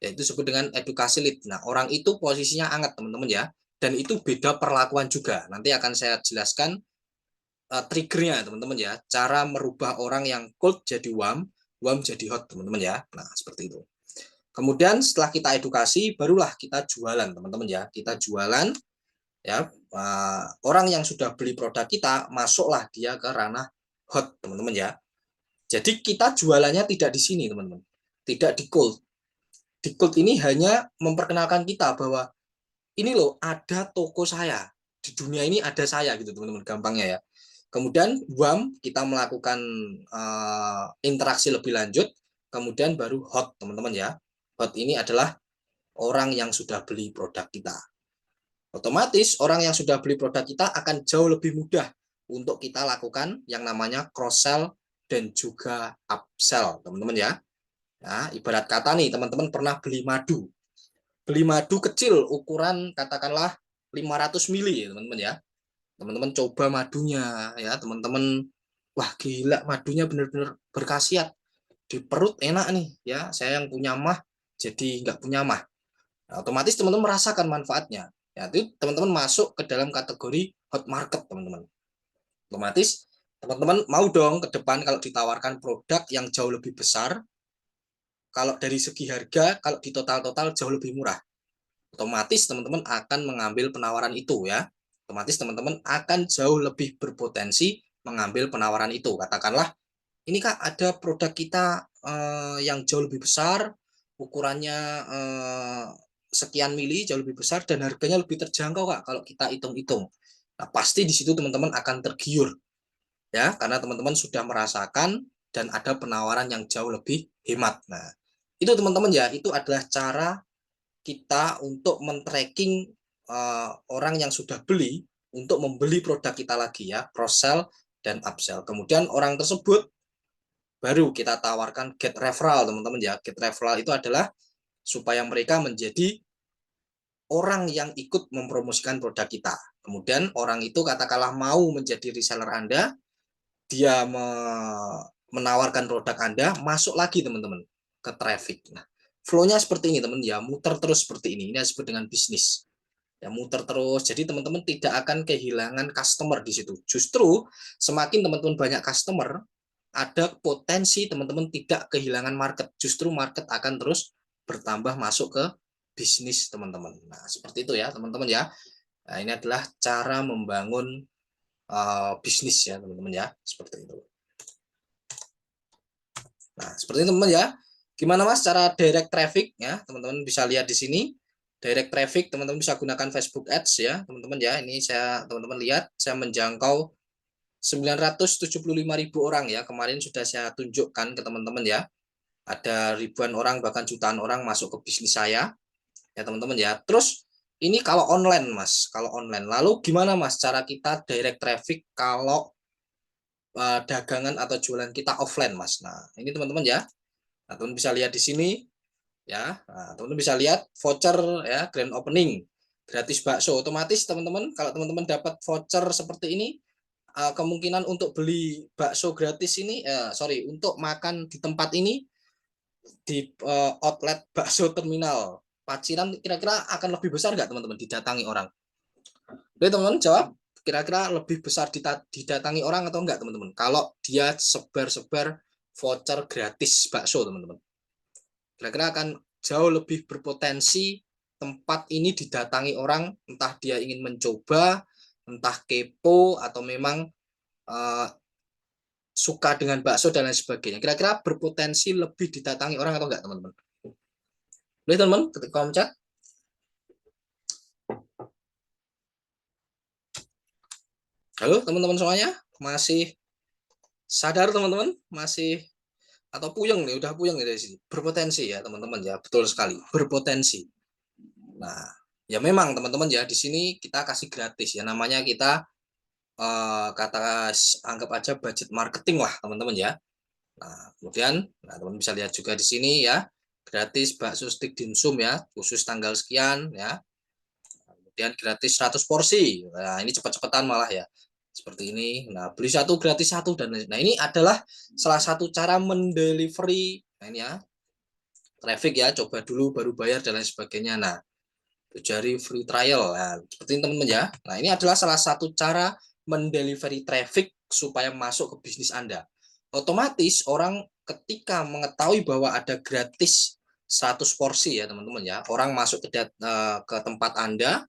Yaitu disebut dengan edukasi lead. Nah, orang itu posisinya hangat, teman-teman ya. Dan itu beda perlakuan juga. Nanti akan saya jelaskan triggernya teman-teman ya, cara merubah orang yang cold jadi warm, warm jadi hot teman-teman ya. Nah seperti itu. Kemudian setelah kita edukasi, barulah kita jualan teman-teman ya. Kita jualan ya, orang yang sudah beli produk kita masuklah dia ke ranah hot teman-teman ya. Jadi kita jualannya tidak di sini teman-teman, tidak di cold. Di cold ini hanya memperkenalkan kita bahwa ini loh ada toko saya di dunia ini, ada saya gitu teman-teman, gampangnya ya. Kemudian warm kita melakukan interaksi lebih lanjut, kemudian baru hot teman-teman ya. Hot ini adalah orang yang sudah beli produk kita. Otomatis orang yang sudah beli produk kita akan jauh lebih mudah untuk kita lakukan yang namanya cross sell dan juga upsell teman-teman ya. Nah, ibarat kata nih teman-teman pernah beli madu. Beli madu kecil ukuran katakanlah 500 mili ya teman-teman ya. Teman-teman coba madunya ya, teman-teman wah gila madunya benar-benar berkhasiat. Di perut enak nih ya, saya yang punya mah jadi nggak punya mah. Nah, otomatis teman-teman merasakan manfaatnya. Ya, itu teman-teman masuk ke dalam kategori hot market, teman-teman. Otomatis teman-teman mau dong ke depan kalau ditawarkan produk yang jauh lebih besar, kalau dari segi harga, kalau di total-total jauh lebih murah. Otomatis teman-teman akan mengambil penawaran itu ya. Otomatis teman-teman akan jauh lebih berpotensi mengambil penawaran itu. Katakanlah, ini Kak ada produk kita yang jauh lebih besar, ukurannya sekian mili, jauh lebih besar dan harganya lebih terjangkau Kak kalau kita hitung-hitung. Nah, pasti di situ teman-teman akan tergiur ya, karena teman-teman sudah merasakan dan ada penawaran yang jauh lebih hemat. Nah, itu teman-teman ya, itu adalah cara kita untuk men-tracking orang yang sudah beli untuk membeli produk kita lagi ya, cross sell dan upsell. Kemudian orang tersebut baru kita tawarkan get referral, teman-teman ya. Get referral itu adalah supaya mereka menjadi orang yang ikut mempromosikan produk kita. Kemudian orang itu katakanlah mau menjadi reseller Anda, dia menawarkan produk Anda, masuk lagi teman-teman ke traffic. Nah, flow-nya seperti ini teman ya, muter terus seperti ini. Ini disebut dengan bisnis. Ya, muter terus. Jadi teman-teman tidak akan kehilangan customer di situ. Justru semakin teman-teman banyak customer, ada potensi teman-teman tidak kehilangan market. Justru market akan terus bertambah masuk ke bisnis teman-teman. Nah, seperti itu ya teman-teman ya. Nah, ini adalah cara membangun bisnis ya teman-teman ya, seperti itu. Nah, seperti itu teman-teman ya. Gimana Mas cara direct traffic ya? Teman-teman bisa lihat di sini. Direct traffic teman-teman bisa gunakan Facebook Ads ya, teman-teman ya. Ini teman-teman lihat saya menjangkau 975.000 orang ya. Kemarin sudah saya tunjukkan ke teman-teman ya. Ada ribuan orang bahkan jutaan orang masuk ke bisnis saya ya teman-teman ya. Terus ini kalau online Mas, kalau online. Lalu gimana Mas cara kita direct traffic kalau dagangan atau jualan kita offline Mas? Nah, ini teman-teman ya. Nah, teman bisa lihat di sini ya. Nah, teman-teman bisa lihat voucher ya, grand opening gratis bakso. Otomatis teman-teman kalau teman-teman dapat voucher seperti ini, kemungkinan untuk beli bakso gratis ini untuk makan di tempat ini di outlet bakso terminal Paciran kira-kira akan lebih besar nggak teman-teman didatangi orang? Oke teman-teman jawab, kira-kira lebih besar didatangi orang atau enggak teman-teman? Kalau dia sebar-sebar voucher gratis bakso teman-teman, kira-kira akan jauh lebih berpotensi tempat ini didatangi orang, entah dia ingin mencoba, entah kepo atau memang uh, suka dengan bakso dan lain sebagainya. Kira-kira berpotensi lebih didatangi orang atau enggak teman-teman? Boleh teman-teman ketik kolom chat. Halo teman-teman semuanya, masih sadar teman-teman? Masih atau puyeng nih, udah puyeng nih dari sini. Berpotensi ya teman-teman ya, betul sekali, berpotensi. Nah, ya memang teman-teman ya di sini kita kasih gratis ya, namanya kita kata anggap aja budget marketing lah teman-teman ya. Nah, kemudian teman-teman bisa lihat juga di sini ya, gratis bakso stick dimsum ya, khusus tanggal sekian ya. Kemudian gratis 100 porsi. Nah, ini cepat-cepatan malah ya. Seperti ini. Nah, beli satu gratis satu dan nah ini adalah salah satu cara mendelivery. Nah, ini ya. Traffic ya, coba dulu baru bayar dan lain sebagainya. Nah, jari free trial. Nah, seperti ini teman-teman ya. Nah, ini adalah salah satu cara mendelivery traffic supaya masuk ke bisnis Anda. Otomatis orang ketika mengetahui bahwa ada gratis 100 porsi ya teman-teman ya, orang masuk ke tempat Anda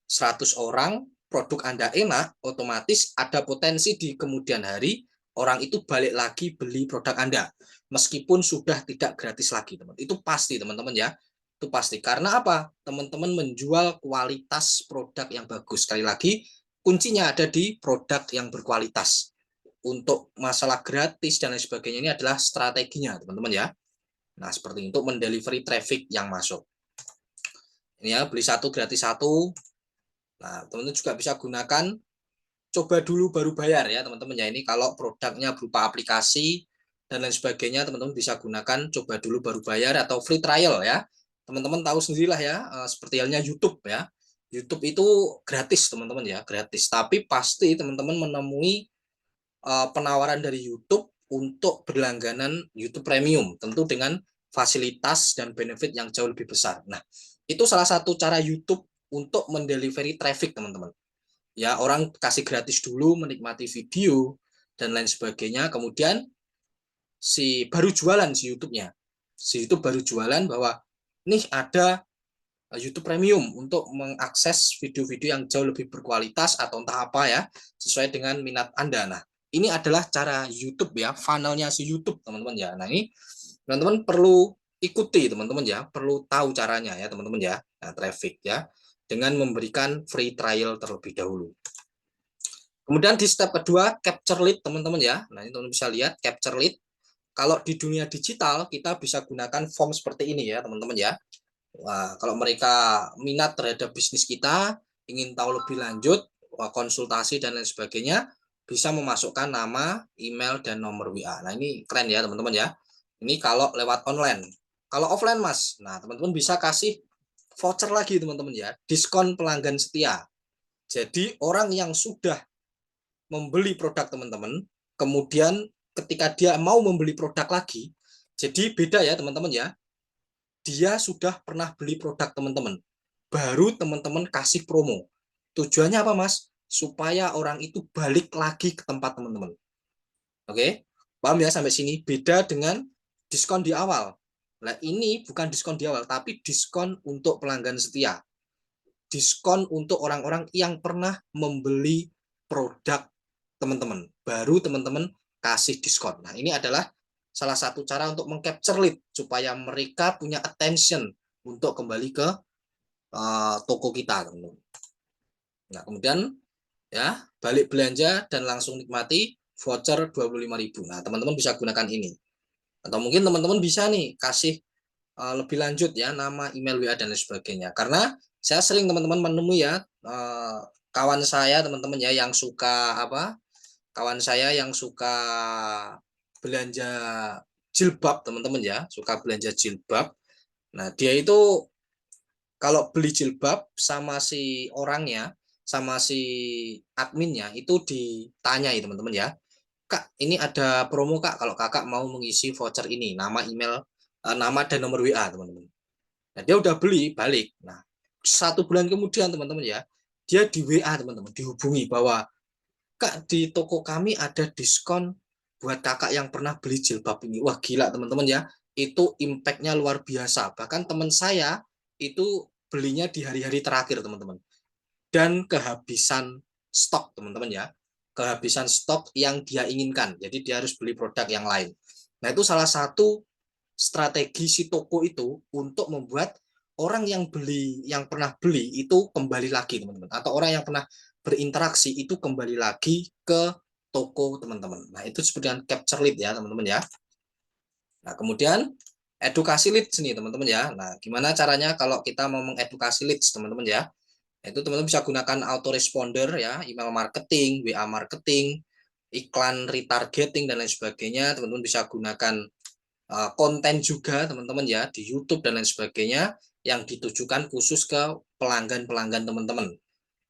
100 orang, produk Anda enak, otomatis ada potensi di kemudian hari orang itu balik lagi beli produk Anda meskipun sudah tidak gratis lagi, teman. Itu pasti, teman-teman ya. Itu pasti. Karena apa? Teman-teman menjual kualitas produk yang bagus. Sekali lagi, kuncinya ada di produk yang berkualitas. Untuk masalah gratis dan lain sebagainya ini adalah strateginya, teman-teman ya. Nah, seperti itu mendelivery traffic yang masuk. Ini ya, beli satu gratis satu. Nah, teman-teman juga bisa gunakan coba dulu baru bayar ya teman-teman ya. Ini kalau produknya berupa aplikasi dan lain sebagainya, teman-teman bisa gunakan coba dulu baru bayar atau free trial ya. Teman-teman tahu sendirilah ya, seperti halnya YouTube ya. YouTube itu gratis teman-teman ya, gratis. Tapi pasti teman-teman menemui penawaran dari YouTube untuk berlangganan YouTube Premium, tentu dengan fasilitas dan benefit yang jauh lebih besar. Nah, itu salah satu cara YouTube untuk mendelivery traffic teman-teman. Ya, orang kasih gratis dulu menikmati video dan lain sebagainya, kemudian si baru jualan si YouTube-nya. Si YouTube baru jualan bahwa nih ada YouTube Premium untuk mengakses video-video yang jauh lebih berkualitas atau entah apa ya, sesuai dengan minat Anda. Nah, ini adalah cara YouTube ya, funnelnya si YouTube teman-teman ya. Nah, ini teman-teman perlu ikuti teman-teman ya, perlu tahu caranya ya teman-teman ya. Nah, traffic ya, dengan memberikan free trial terlebih dahulu. Kemudian di step kedua, capture lead teman-teman ya. Nah, ini teman-teman bisa lihat capture lead. Kalau di dunia digital, kita bisa gunakan form seperti ini ya teman-teman ya. Wah, kalau mereka minat terhadap bisnis kita, ingin tahu lebih lanjut, konsultasi dan lain sebagainya, bisa memasukkan nama, email, dan nomor WA. Nah, ini keren ya teman-teman ya. Ini kalau lewat online. Kalau offline Mas, nah teman-teman bisa kasih voucher lagi teman-teman ya, diskon pelanggan setia. Jadi orang yang sudah membeli produk teman-teman, kemudian ketika dia mau membeli produk lagi, jadi beda ya teman-teman ya, dia sudah pernah beli produk teman-teman, baru teman-teman kasih promo. Tujuannya apa Mas? Supaya orang itu balik lagi ke tempat teman-teman. Oke, paham ya sampai sini? Beda dengan diskon di awal. Nah ini bukan diskon di awal, tapi diskon untuk pelanggan setia. Diskon untuk orang-orang yang pernah membeli produk teman-teman. Baru teman-teman kasih diskon. Nah ini adalah salah satu cara untuk mengcapture lead supaya mereka punya attention untuk kembali ke toko kita, teman-teman. Nah kemudian ya balik belanja dan langsung nikmati voucher 25.000. Nah teman-teman bisa gunakan ini. Atau mungkin teman-teman bisa nih kasih lebih lanjut ya nama, email, WA dan lain sebagainya. Karena saya sering teman-teman menemui ya kawan saya teman-teman ya yang suka apa? Kawan saya yang suka belanja jilbab teman-teman ya, suka belanja jilbab. Nah, dia itu kalau beli jilbab sama si orangnya, sama si adminnya itu ditanyai teman-teman ya. Kak, ini ada promo Kak kalau Kakak mau mengisi voucher ini, nama, email, nama dan nomor WA teman-teman. Nah, dia udah beli balik. Nah, 1 bulan kemudian teman-teman ya, dia di WA teman-teman, dihubungi bahwa Kak di toko kami ada diskon buat kakak yang pernah beli jilbab ini. Wah gila teman-teman ya, itu impactnya luar biasa. Bahkan teman saya itu belinya di hari-hari terakhir teman-teman. Dan kehabisan stok teman-teman ya. Kehabisan stok yang dia inginkan. Jadi dia harus beli produk yang lain. Nah itu salah satu strategi si toko itu untuk membuat orang yang beli, yang pernah beli itu kembali lagi teman-teman, atau orang yang pernah berinteraksi itu kembali lagi ke toko teman-teman. Nah itu seperti dengan capture lead ya teman-teman ya. Nah kemudian edukasi lead sini teman-teman ya. Nah gimana caranya kalau kita mau mengedukasi leads teman-teman ya? Itu teman-teman bisa gunakan autoresponder ya, email marketing, WA marketing, iklan retargeting dan lain sebagainya. Teman-teman bisa gunakan konten juga teman-teman ya di YouTube dan lain sebagainya yang ditujukan khusus ke pelanggan-pelanggan teman-teman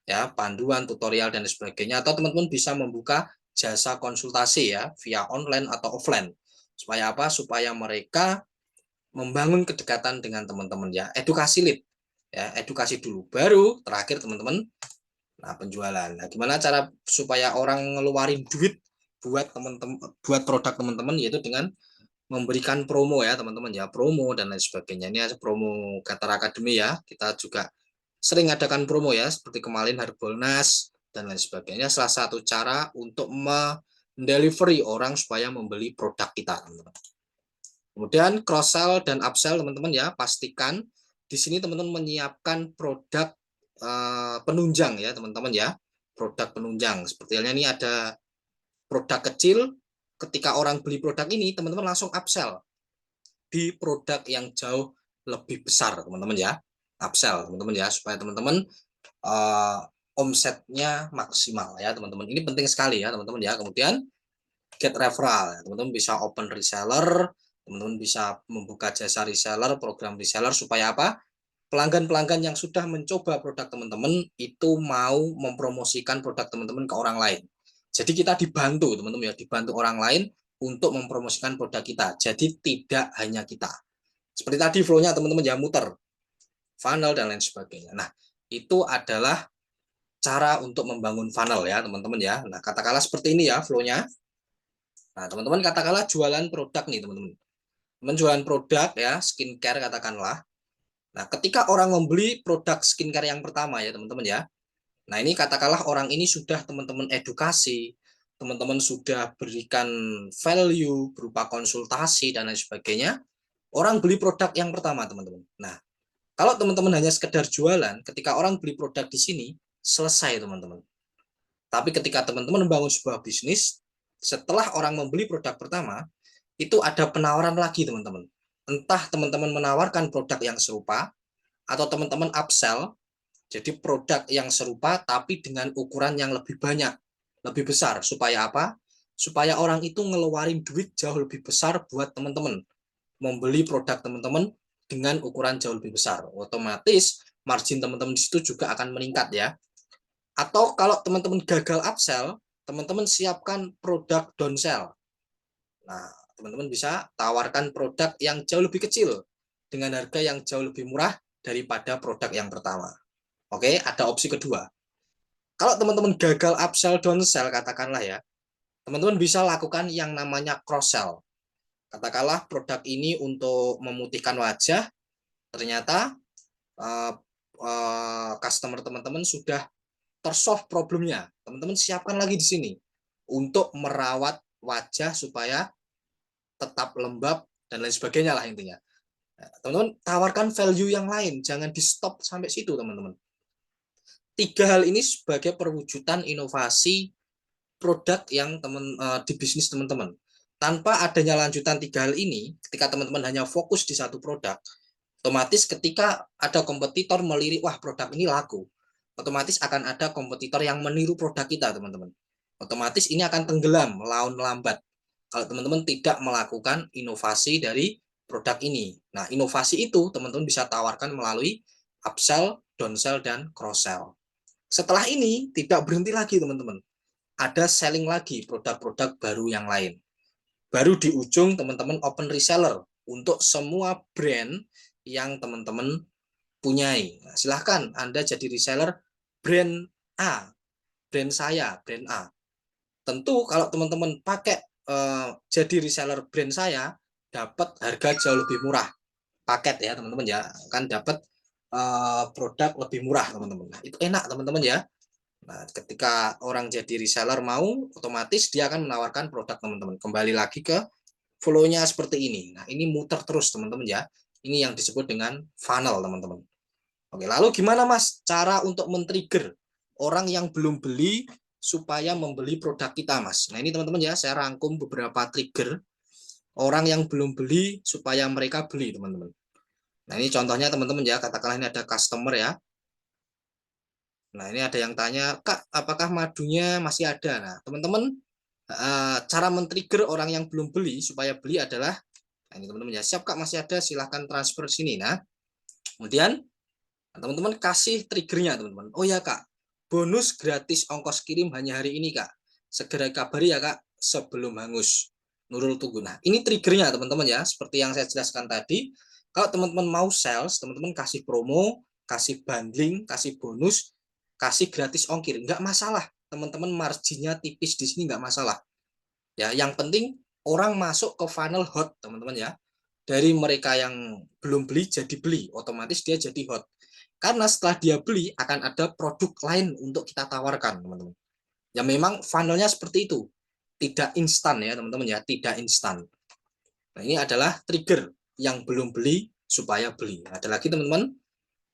ya, panduan, tutorial dan lain sebagainya, atau teman-teman bisa membuka jasa konsultasi ya via online atau offline. Supaya apa? Supaya mereka membangun kedekatan dengan teman-teman ya. Edukasi lead ya, edukasi dulu baru terakhir teman-teman nah penjualan. Nah, gimana cara supaya orang ngeluarin duit buat teman-teman, buat produk teman-teman, yaitu dengan memberikan promo ya teman-teman ya, promo dan lain sebagainya. Ini promo Gator Academy ya, kita juga sering adakan promo ya, seperti kemarin Harbolnas dan lain sebagainya. Salah satu cara untuk mendelivery orang supaya membeli produk kita teman-teman. Kemudian cross sell dan upsell teman-teman ya, pastikan di sini teman-teman menyiapkan produk penunjang ya teman-teman ya, produk penunjang. Seperti halnya ini ada produk kecil, ketika orang beli produk ini teman-teman langsung upsell di produk yang jauh lebih besar teman-teman ya, upsell teman-teman ya, supaya teman-teman omsetnya maksimal ya teman-teman. Ini penting sekali ya teman-teman ya. Kemudian get referral, teman-teman bisa open reseller, teman-teman bisa membuka jasa reseller, program reseller, supaya apa? Pelanggan-pelanggan yang sudah mencoba produk teman-teman itu mau mempromosikan produk teman-teman ke orang lain. Jadi kita dibantu teman-teman ya, dibantu orang lain untuk mempromosikan produk kita. Jadi tidak hanya kita. Seperti tadi flow-nya teman-teman ya, muter, funnel dan lain sebagainya. Nah, itu adalah cara untuk membangun funnel ya teman-teman ya. Nah, katakanlah seperti ini ya flow-nya. Nah, teman-teman katakanlah jualan produk nih teman-teman. Menjualan produk ya, skincare katakanlah. Nah, ketika orang membeli produk skincare yang pertama ya teman-teman ya. Nah, ini katakanlah orang ini sudah teman-teman edukasi, teman-teman sudah berikan value berupa konsultasi dan lain sebagainya. Orang beli produk yang pertama teman-teman. Nah, kalau teman-teman hanya sekedar jualan, ketika orang beli produk di sini, selesai teman-teman. Tapi ketika teman-teman membangun sebuah bisnis, setelah orang membeli produk pertama, itu ada penawaran lagi teman-teman. Entah teman-teman menawarkan produk yang serupa, atau teman-teman upsell, jadi produk yang serupa tapi dengan ukuran yang lebih banyak. lebih besar. Supaya apa? Supaya orang itu ngeluarin duit jauh lebih besar buat teman-teman membeli produk teman-teman dengan ukuran jauh lebih besar. Otomatis margin teman-teman di situ juga akan meningkat ya. Atau kalau teman-teman gagal upsell, teman-teman siapkan produk downsell. Nah, teman-teman bisa tawarkan produk yang jauh lebih kecil dengan harga yang jauh lebih murah daripada produk yang pertama. Oke, ada opsi kedua. Kalau teman-teman gagal upsell downsell, katakanlah ya, teman-teman bisa lakukan yang namanya cross sell. Katakanlah produk ini untuk memutihkan wajah, ternyata customer teman-teman sudah tersolve problemnya. Teman-teman siapkan lagi di sini untuk merawat wajah supaya tetap lembab dan lain sebagainya lah intinya. Teman-teman tawarkan value yang lain, jangan di stop sampai situ teman-teman. Tiga hal ini sebagai perwujudan inovasi produk yang di bisnis teman-teman. Tanpa adanya lanjutan tiga hal ini, ketika teman-teman hanya fokus di satu produk, otomatis ketika ada kompetitor melirik, wah produk ini laku, otomatis akan ada kompetitor yang meniru produk kita teman-teman. Otomatis ini akan tenggelam, laun lambat kalau teman-teman tidak melakukan inovasi dari produk ini. Nah, inovasi itu teman-teman bisa tawarkan melalui upsell, downsell, dan cross sell. Setelah ini tidak berhenti lagi teman-teman. Ada selling lagi produk-produk baru yang lain. Baru di ujung teman-teman open reseller untuk semua brand yang teman-teman punyai. Nah, silahkan Anda jadi reseller brand A, brand saya, brand A. Tentu kalau teman-teman pakai jadi reseller brand saya, dapat harga jauh lebih murah. Paket ya teman-teman ya, kan dapat produk lebih murah teman-teman. Nah, itu enak teman-teman ya. Nah, ketika orang jadi reseller mau, otomatis dia akan menawarkan produk teman-teman. Kembali lagi ke flow-nya seperti ini. Nah, ini muter terus teman-teman ya. Ini yang disebut dengan funnel teman-teman. Oke, lalu gimana Mas cara untuk men-trigger orang yang belum beli supaya membeli produk kita Mas? Nah, ini teman-teman ya, saya rangkum beberapa trigger orang yang belum beli supaya mereka beli teman-teman. Nah, ini contohnya teman-teman ya, katakanlah ini ada customer ya. Nah, ini ada yang tanya, Kak, apakah madunya masih ada? Nah, teman-teman, cara men-trigger orang yang belum beli supaya beli adalah, nah ini teman-teman ya, siap Kak masih ada, silahkan transfer sini. Nah, kemudian teman-teman kasih triggernya teman-teman. Oh ya Kak, bonus gratis ongkos kirim hanya hari ini Kak. Segera kabari ya Kak sebelum hangus. Nurul tunggu. Nah, ini triggernya teman-teman ya. Seperti yang saya jelaskan tadi, kalau teman-teman mau sales, teman-teman kasih promo, kasih bundling, kasih bonus, kasih gratis ongkir. Nggak masalah. Teman-teman marginnya tipis di sini nggak masalah. Ya, yang penting orang masuk ke funnel hot teman-teman ya. Dari mereka yang belum beli jadi beli, otomatis dia jadi hot. Karena setelah dia beli akan ada produk lain untuk kita tawarkan, teman-teman. Ya memang funnelnya seperti itu. Tidak instan ya, teman-teman ya, tidak instan. Nah, ini adalah trigger yang belum beli supaya beli. Ada lagi, teman-teman.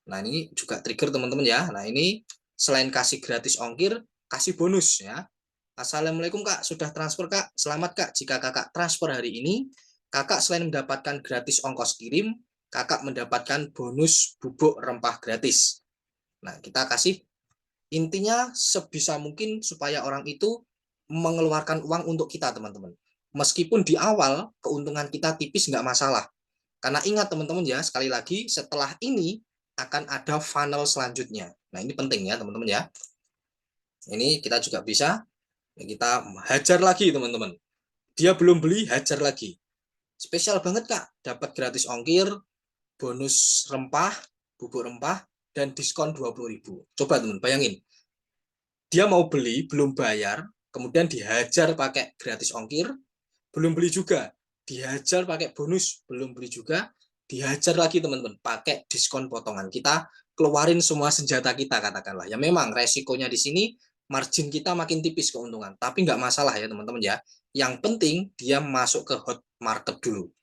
Nah, ini juga trigger, teman-teman ya. Nah, ini selain kasih gratis ongkir, kasih bonus ya. Assalamualaikum Kak, sudah transfer Kak. Selamat Kak, jika Kakak transfer hari ini, Kakak selain mendapatkan gratis ongkos kirim, Kakak mendapatkan bonus bubuk rempah gratis. Nah, kita kasih intinya sebisa mungkin supaya orang itu mengeluarkan uang untuk kita, teman-teman. Meskipun di awal keuntungan kita tipis nggak masalah. Karena ingat teman-teman ya, sekali lagi setelah ini akan ada funnel selanjutnya. Nah, ini penting ya, teman-teman ya. Ini kita juga bisa kita hajar lagi, teman-teman. Dia belum beli, hajar lagi. Spesial banget, Kak. Dapat gratis ongkir, bonus rempah, bubuk rempah, dan diskon 20.000. Coba, teman, bayangin. Dia mau beli, belum bayar, kemudian dihajar pakai gratis ongkir, belum beli juga. Dihajar pakai bonus, belum beli juga. Dihajar lagi, teman-teman, pakai diskon potongan. Kita keluarin semua senjata kita, katakanlah. Ya memang resikonya di sini margin kita makin tipis keuntungan. Tapi nggak masalah ya teman-teman ya. Yang penting dia masuk ke hot market dulu.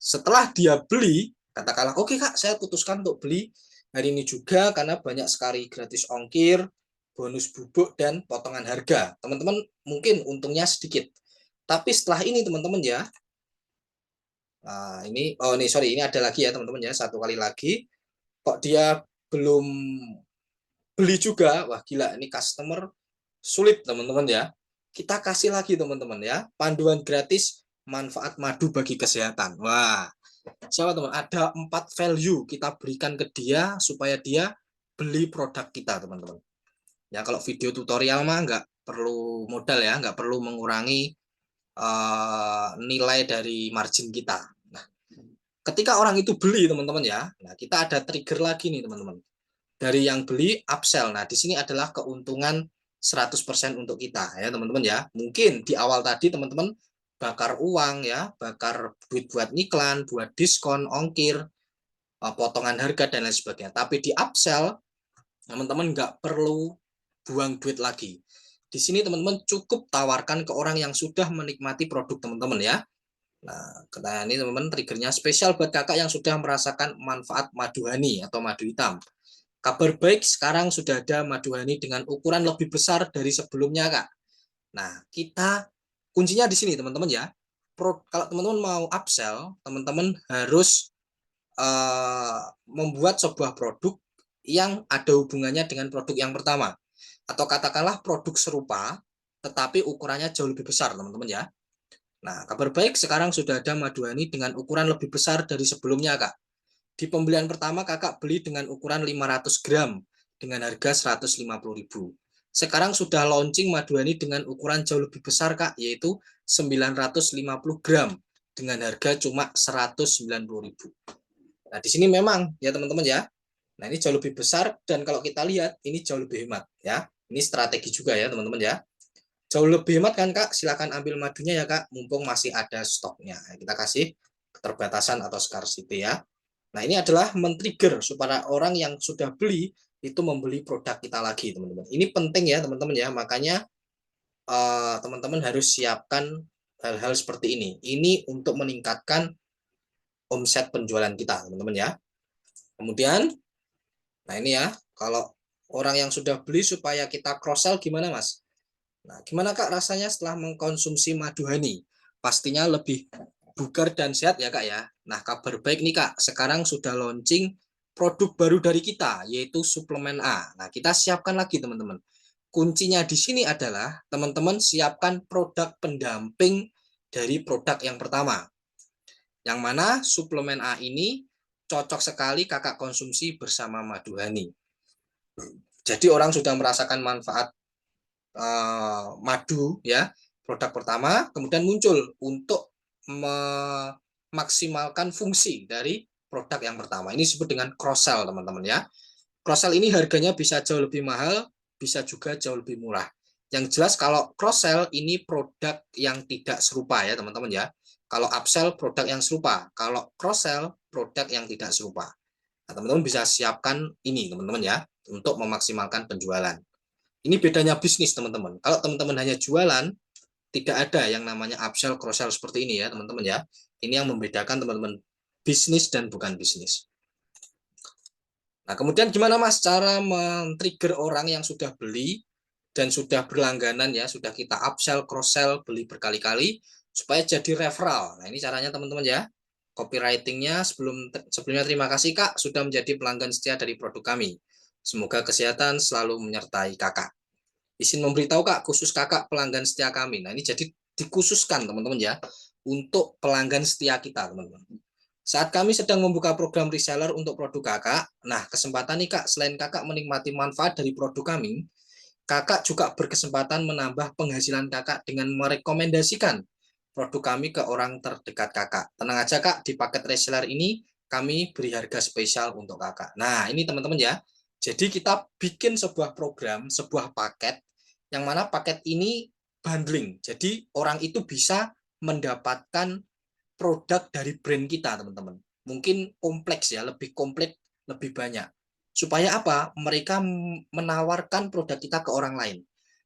Setelah dia beli, katakanlah oke Kak, saya putuskan untuk beli hari ini juga karena banyak sekali gratis ongkir, bonus bubuk, dan potongan harga. Teman-teman mungkin untungnya sedikit. Tapi setelah ini teman-teman ya, nah ini, oh nih sorry, ini ada lagi ya teman-teman ya, satu kali lagi. Kok dia belum beli juga, wah gila, ini customer Sulit teman-teman ya. Kita kasih lagi teman-teman ya, panduan gratis manfaat madu bagi kesehatan. Wah, siapa teman? Ada 4 value kita berikan ke dia supaya dia beli produk kita teman-teman. Ya kalau video tutorial mah nggak perlu modal ya, nggak perlu mengurangi nilai dari margin kita. Nah, ketika orang itu beli teman-teman ya, nah kita ada trigger lagi nih teman-teman. Dari yang beli upsell. Nah, di sini adalah keuntungan 100% untuk kita ya teman-teman ya. Mungkin di awal tadi teman-teman bakar uang ya, bakar duit buat iklan, buat diskon, ongkir, potongan harga dan lain sebagainya. Tapi di upsell teman-teman nggak perlu buang duit lagi. Di sini teman-teman cukup tawarkan ke orang yang sudah menikmati produk teman-teman ya. Nah, ini teman-teman triggernya spesial buat kakak yang sudah merasakan manfaat madu honey atau madu hitam. Kabar baik, sekarang sudah ada madu honey dengan ukuran lebih besar dari sebelumnya, Kak. Nah, kita kuncinya di sini, teman-teman ya. Kalau teman-teman mau upsell, teman-teman harus membuat sebuah produk yang ada hubungannya dengan produk yang pertama. Atau katakanlah produk serupa, tetapi ukurannya jauh lebih besar, teman-teman ya. Nah, kabar baik, sekarang sudah ada madu honey dengan ukuran lebih besar dari sebelumnya, Kak. Di pembelian pertama kakak beli dengan ukuran 500 gram dengan harga 150.000. Sekarang sudah launching madu honey dengan ukuran jauh lebih besar kak, yaitu 950 gram dengan harga cuma 190.000. Nah di sini memang ya teman-teman ya. Nah ini jauh lebih besar dan kalau kita lihat ini jauh lebih hemat ya. Ini strategi juga ya teman-teman ya. Jauh lebih hemat kan kak, silakan ambil madunya ya kak, mumpung masih ada stoknya. Kita kasih keterbatasan atau scarcity ya. Nah, ini adalah men-trigger supaya orang yang sudah beli itu membeli produk kita lagi, teman-teman. Ini penting ya, teman-teman ya. Makanya teman-teman harus siapkan hal-hal seperti ini. Ini untuk meningkatkan omset penjualan kita, teman-teman ya. Kemudian, nah ini ya, kalau orang yang sudah beli supaya kita cross sell gimana, Mas? Nah, gimana Kak rasanya setelah mengkonsumsi madu honey? Pastinya lebih bugar dan sehat ya Kak ya. Nah, kabar baik nih Kak, sekarang sudah launching produk baru dari kita, yaitu suplemen A. Nah, kita siapkan lagi teman-teman. Kuncinya di sini adalah teman-teman siapkan produk pendamping dari produk yang pertama. Yang mana suplemen A ini cocok sekali Kakak konsumsi bersama madu honey. Jadi orang sudah merasakan manfaat madu ya, produk pertama, kemudian muncul untuk memaksimalkan fungsi dari produk yang pertama. Ini disebut dengan cross sell teman-teman ya. Cross sell ini harganya bisa jauh lebih mahal, bisa juga jauh lebih murah. Yang jelas kalau cross sell ini produk yang tidak serupa ya teman-teman ya. Kalau upsell produk yang serupa, kalau cross sell produk yang tidak serupa. Nah, teman-teman bisa siapkan ini teman-teman ya untuk memaksimalkan penjualan. Ini bedanya bisnis teman-teman. Kalau teman-teman hanya jualan, tidak ada yang namanya upsell, cross sell seperti ini ya teman-teman ya. Ini yang membedakan teman-teman bisnis dan bukan bisnis. Nah kemudian gimana mas cara men-trigger orang yang sudah beli dan sudah berlangganan ya, sudah kita upsell, cross sell, beli berkali-kali supaya jadi referral. Nah ini caranya teman-teman ya. Copywritingnya sebelumnya terima kasih kak sudah menjadi pelanggan setia dari produk kami. Semoga kesehatan selalu menyertai kakak. Izin memberitahu kak, khusus kakak pelanggan setia kami. Nah ini jadi dikhususkan teman-teman ya untuk pelanggan setia kita teman-teman. Saat kami sedang membuka program reseller untuk produk kakak, nah kesempatan nih kak, selain kakak menikmati manfaat dari produk kami, kakak juga berkesempatan menambah penghasilan kakak dengan merekomendasikan produk kami ke orang terdekat kakak. Tenang aja kak, di paket reseller ini kami beri harga spesial untuk kakak. Nah ini teman-teman ya, jadi kita bikin sebuah program, sebuah paket, yang mana paket ini bundling. Jadi orang itu bisa mendapatkan produk dari brand kita, teman-teman. Mungkin kompleks ya, lebih komplit, lebih banyak. Supaya apa? Mereka menawarkan produk kita ke orang lain.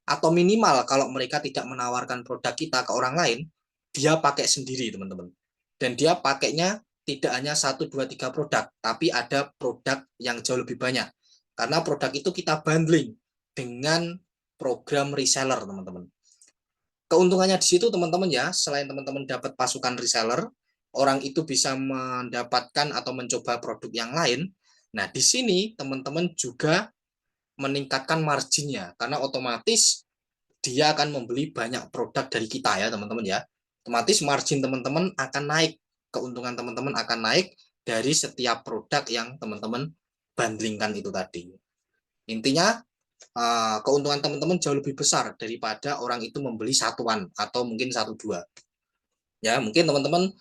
Atau minimal kalau mereka tidak menawarkan produk kita ke orang lain, dia pakai sendiri, teman-teman. Dan dia pakainya tidak hanya 1, 2, 3 produk, tapi ada produk yang jauh lebih banyak. Karena produk itu kita bundling dengan program reseller, teman-teman. Keuntungannya di situ teman-teman ya, selain teman-teman dapat pasukan reseller, orang itu bisa mendapatkan atau mencoba produk yang lain. Nah, di sini teman-teman juga meningkatkan marginnya karena otomatis dia akan membeli banyak produk dari kita ya teman-teman ya. Otomatis margin teman-teman akan naik, keuntungan teman-teman akan naik dari setiap produk yang teman-teman bandingkan itu tadi. Intinya keuntungan teman-teman jauh lebih besar daripada orang itu membeli satuan atau mungkin satu dua. Ya, mungkin teman-teman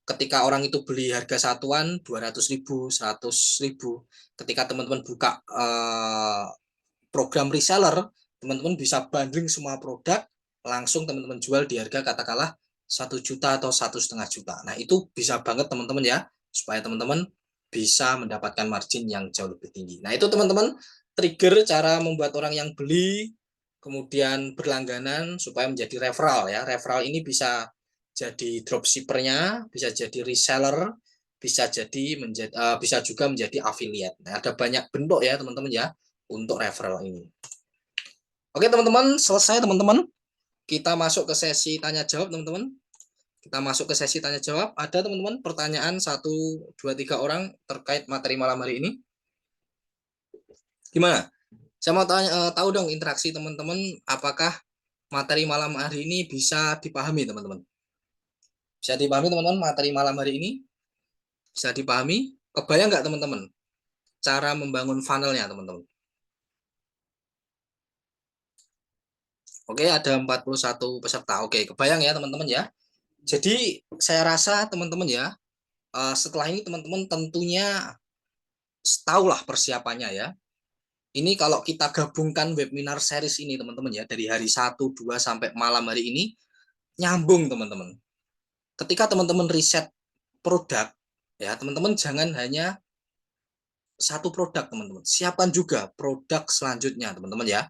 ketika orang itu beli harga satuan 200.000, 100.000, ketika teman-teman buka program reseller, teman-teman bisa banding semua produk, langsung teman-teman jual di harga katakanlah 1 juta atau 1,5 juta. Nah, itu bisa banget teman-teman ya, supaya teman-teman bisa mendapatkan margin yang jauh lebih tinggi. Nah, itu teman-teman trigger cara membuat orang yang beli, kemudian berlangganan supaya menjadi referral ya. Referral ini bisa jadi dropshippernya, bisa jadi reseller, bisa juga menjadi affiliate. Nah, ada banyak bentuk ya teman-teman ya untuk referral ini. Oke teman-teman, selesai teman-teman. Kita masuk ke sesi tanya jawab teman-teman. Kita masuk ke sesi tanya jawab. Ada teman-teman pertanyaan 1, 2, 3 orang terkait materi malam hari ini? Gimana? Saya mau tahu dong interaksi teman-teman, apakah materi malam hari ini bisa dipahami teman-teman? Bisa dipahami teman-teman materi malam hari ini? Bisa dipahami? Kebayang nggak teman-teman cara membangun funnelnya teman-teman? Oke, ada 41 peserta. Oke, kebayang ya teman-teman ya. Jadi saya rasa teman-teman ya, setelah ini teman-teman tentunya tahulah persiapannya ya. Ini kalau kita gabungkan webinar series ini teman-teman ya, dari hari 1, 2 sampai malam hari ini, nyambung teman-teman. Ketika teman-teman riset produk, ya teman-teman jangan hanya satu produk teman-teman. Siapkan juga produk selanjutnya teman-teman ya.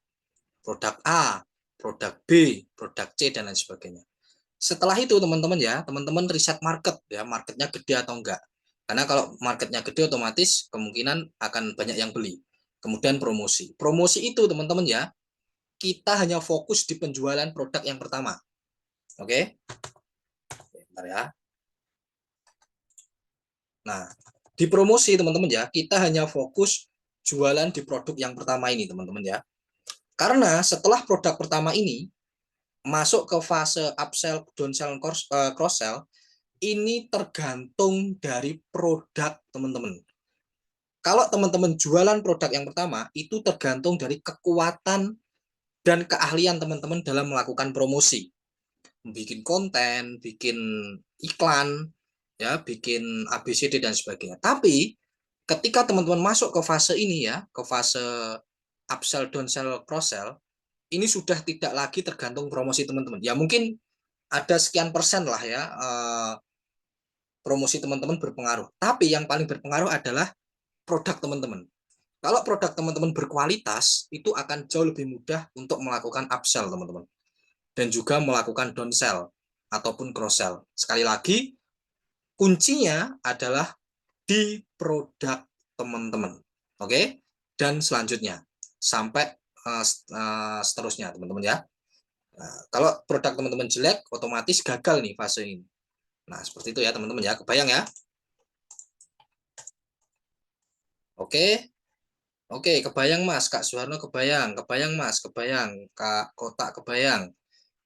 Produk A, produk B, produk C, dan lain sebagainya. Setelah itu teman-teman ya, teman-teman riset market ya, marketnya gede atau enggak. Karena kalau marketnya gede otomatis kemungkinan akan banyak yang beli. Kemudian promosi. Promosi itu teman-teman ya, kita hanya fokus di penjualan produk yang pertama. Oke? Bentar ya. Nah, di promosi teman-teman ya, kita hanya fokus jualan di produk yang pertama ini teman-teman ya. Karena setelah produk pertama ini masuk ke fase upsell, downsell, cross sell, ini tergantung dari produk teman-teman. Kalau teman-teman jualan produk yang pertama, itu tergantung dari kekuatan dan keahlian teman-teman dalam melakukan promosi. Bikin konten, bikin iklan, ya, bikin ABCD dan sebagainya. Tapi ketika teman-teman masuk ke fase ini ya, ke fase upsell, downsell, cross sell, ini sudah tidak lagi tergantung promosi teman-teman. Ya mungkin ada sekian persen lah ya promosi teman-teman berpengaruh. Tapi yang paling berpengaruh adalah produk teman-teman. Kalau produk teman-teman berkualitas, itu akan jauh lebih mudah untuk melakukan upsell teman-teman. Dan juga melakukan downsell ataupun cross sell. Sekali lagi, kuncinya adalah di produk teman-teman. Oke? Dan selanjutnya sampai seterusnya teman-teman ya. Nah, kalau produk teman-teman jelek, otomatis gagal nih fase ini. Nah, seperti itu ya teman-teman ya. Kebayang ya? Oke. Oke, kebayang Mas, Kak Suharno kebayang, kebayang Mas, kebayang, Kak Kotak kebayang.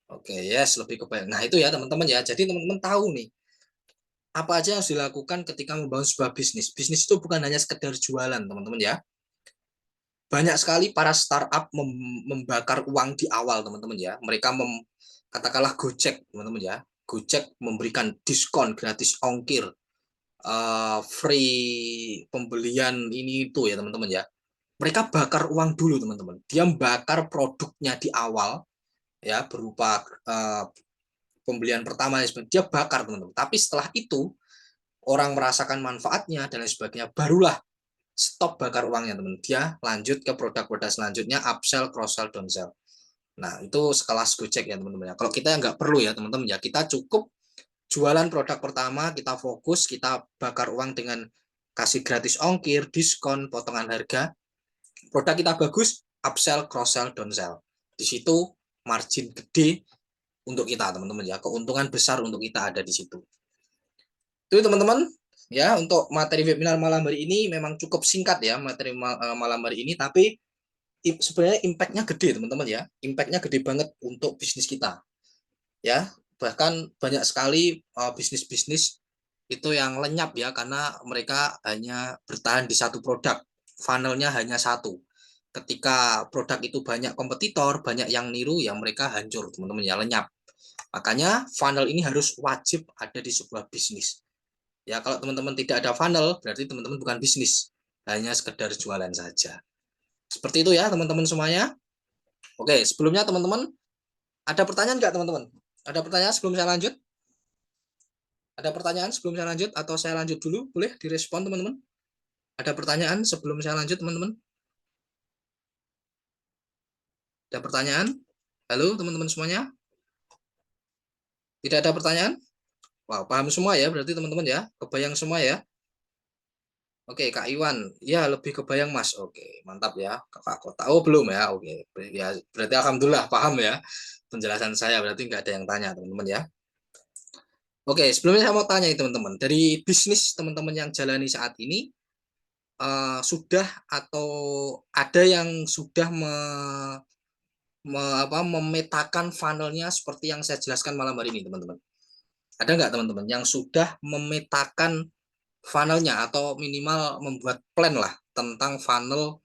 Oke, yes, lebih kebayang. Nah, itu ya teman-teman ya. Jadi teman-teman tahu nih, apa aja yang harus dilakukan ketika membangun sebuah bisnis. Bisnis itu bukan hanya sekedar jualan, teman-teman ya. Banyak sekali para startup membakar uang di awal, teman-teman ya. Mereka katakanlah Gojek, teman-teman ya. Gojek memberikan diskon gratis ongkir, free pembelian ini itu ya, teman-teman ya. Mereka bakar uang dulu, teman-teman. Dia bakar produknya di awal, ya, berupa pembelian pertama, dia bakar, teman-teman. Tapi setelah itu, orang merasakan manfaatnya dan lain sebagainya, barulah stop bakar uangnya teman. Dia lanjut ke produk-produk selanjutnya, upsell, cross sell, downsell. Nah, itu sekelas Gojek ya teman-teman ya. Kalau kita nggak perlu ya teman-teman ya, kita cukup jualan produk pertama, kita fokus, kita bakar uang dengan kasih gratis ongkir, diskon, potongan harga. Produk kita bagus, upsell, cross sell, downsell. Di situ margin gede untuk kita teman-teman ya. Keuntungan besar untuk kita ada di situ. Itu teman-teman ya, untuk materi webinar malam hari ini memang cukup singkat ya materi malam hari ini, tapi sebenarnya impact-nya gede teman-teman ya, impact-nya gede banget untuk bisnis kita ya. Bahkan banyak sekali bisnis-bisnis itu yang lenyap ya, karena mereka hanya bertahan di satu produk, funnelnya hanya satu. Ketika produk itu banyak kompetitor, banyak yang niru, ya mereka hancur teman-teman ya, lenyap. Makanya funnel ini harus wajib ada di sebuah bisnis. Ya kalau teman-teman tidak ada funnel, berarti teman-teman bukan bisnis, hanya sekedar jualan saja. Seperti itu ya teman-teman semuanya. Oke, sebelumnya teman-teman ada pertanyaan nggak teman-teman? Ada pertanyaan sebelum saya lanjut? Ada pertanyaan sebelum saya lanjut atau saya lanjut dulu? Boleh direspon teman-teman. Ada pertanyaan sebelum saya lanjut teman-teman? Ada pertanyaan? Halo teman-teman semuanya? Tidak ada pertanyaan? Wow, paham semua ya berarti teman-teman ya? Kebayang semua ya? Oke, Kak Iwan. Ya, lebih kebayang Mas. Oke, mantap ya. Kakak Kota. Oh, belum ya? Oke. Ya, berarti alhamdulillah paham ya. Penjelasan saya berarti nggak ada yang tanya teman-teman ya. Oke, sebelumnya saya mau tanya nih teman-teman. Dari bisnis teman-teman yang jalani saat ini, sudah atau ada yang sudah memetakan funnelnya seperti yang saya jelaskan malam hari ini teman-teman? Ada nggak teman-teman yang sudah memetakan funnelnya atau minimal membuat plan lah tentang funnel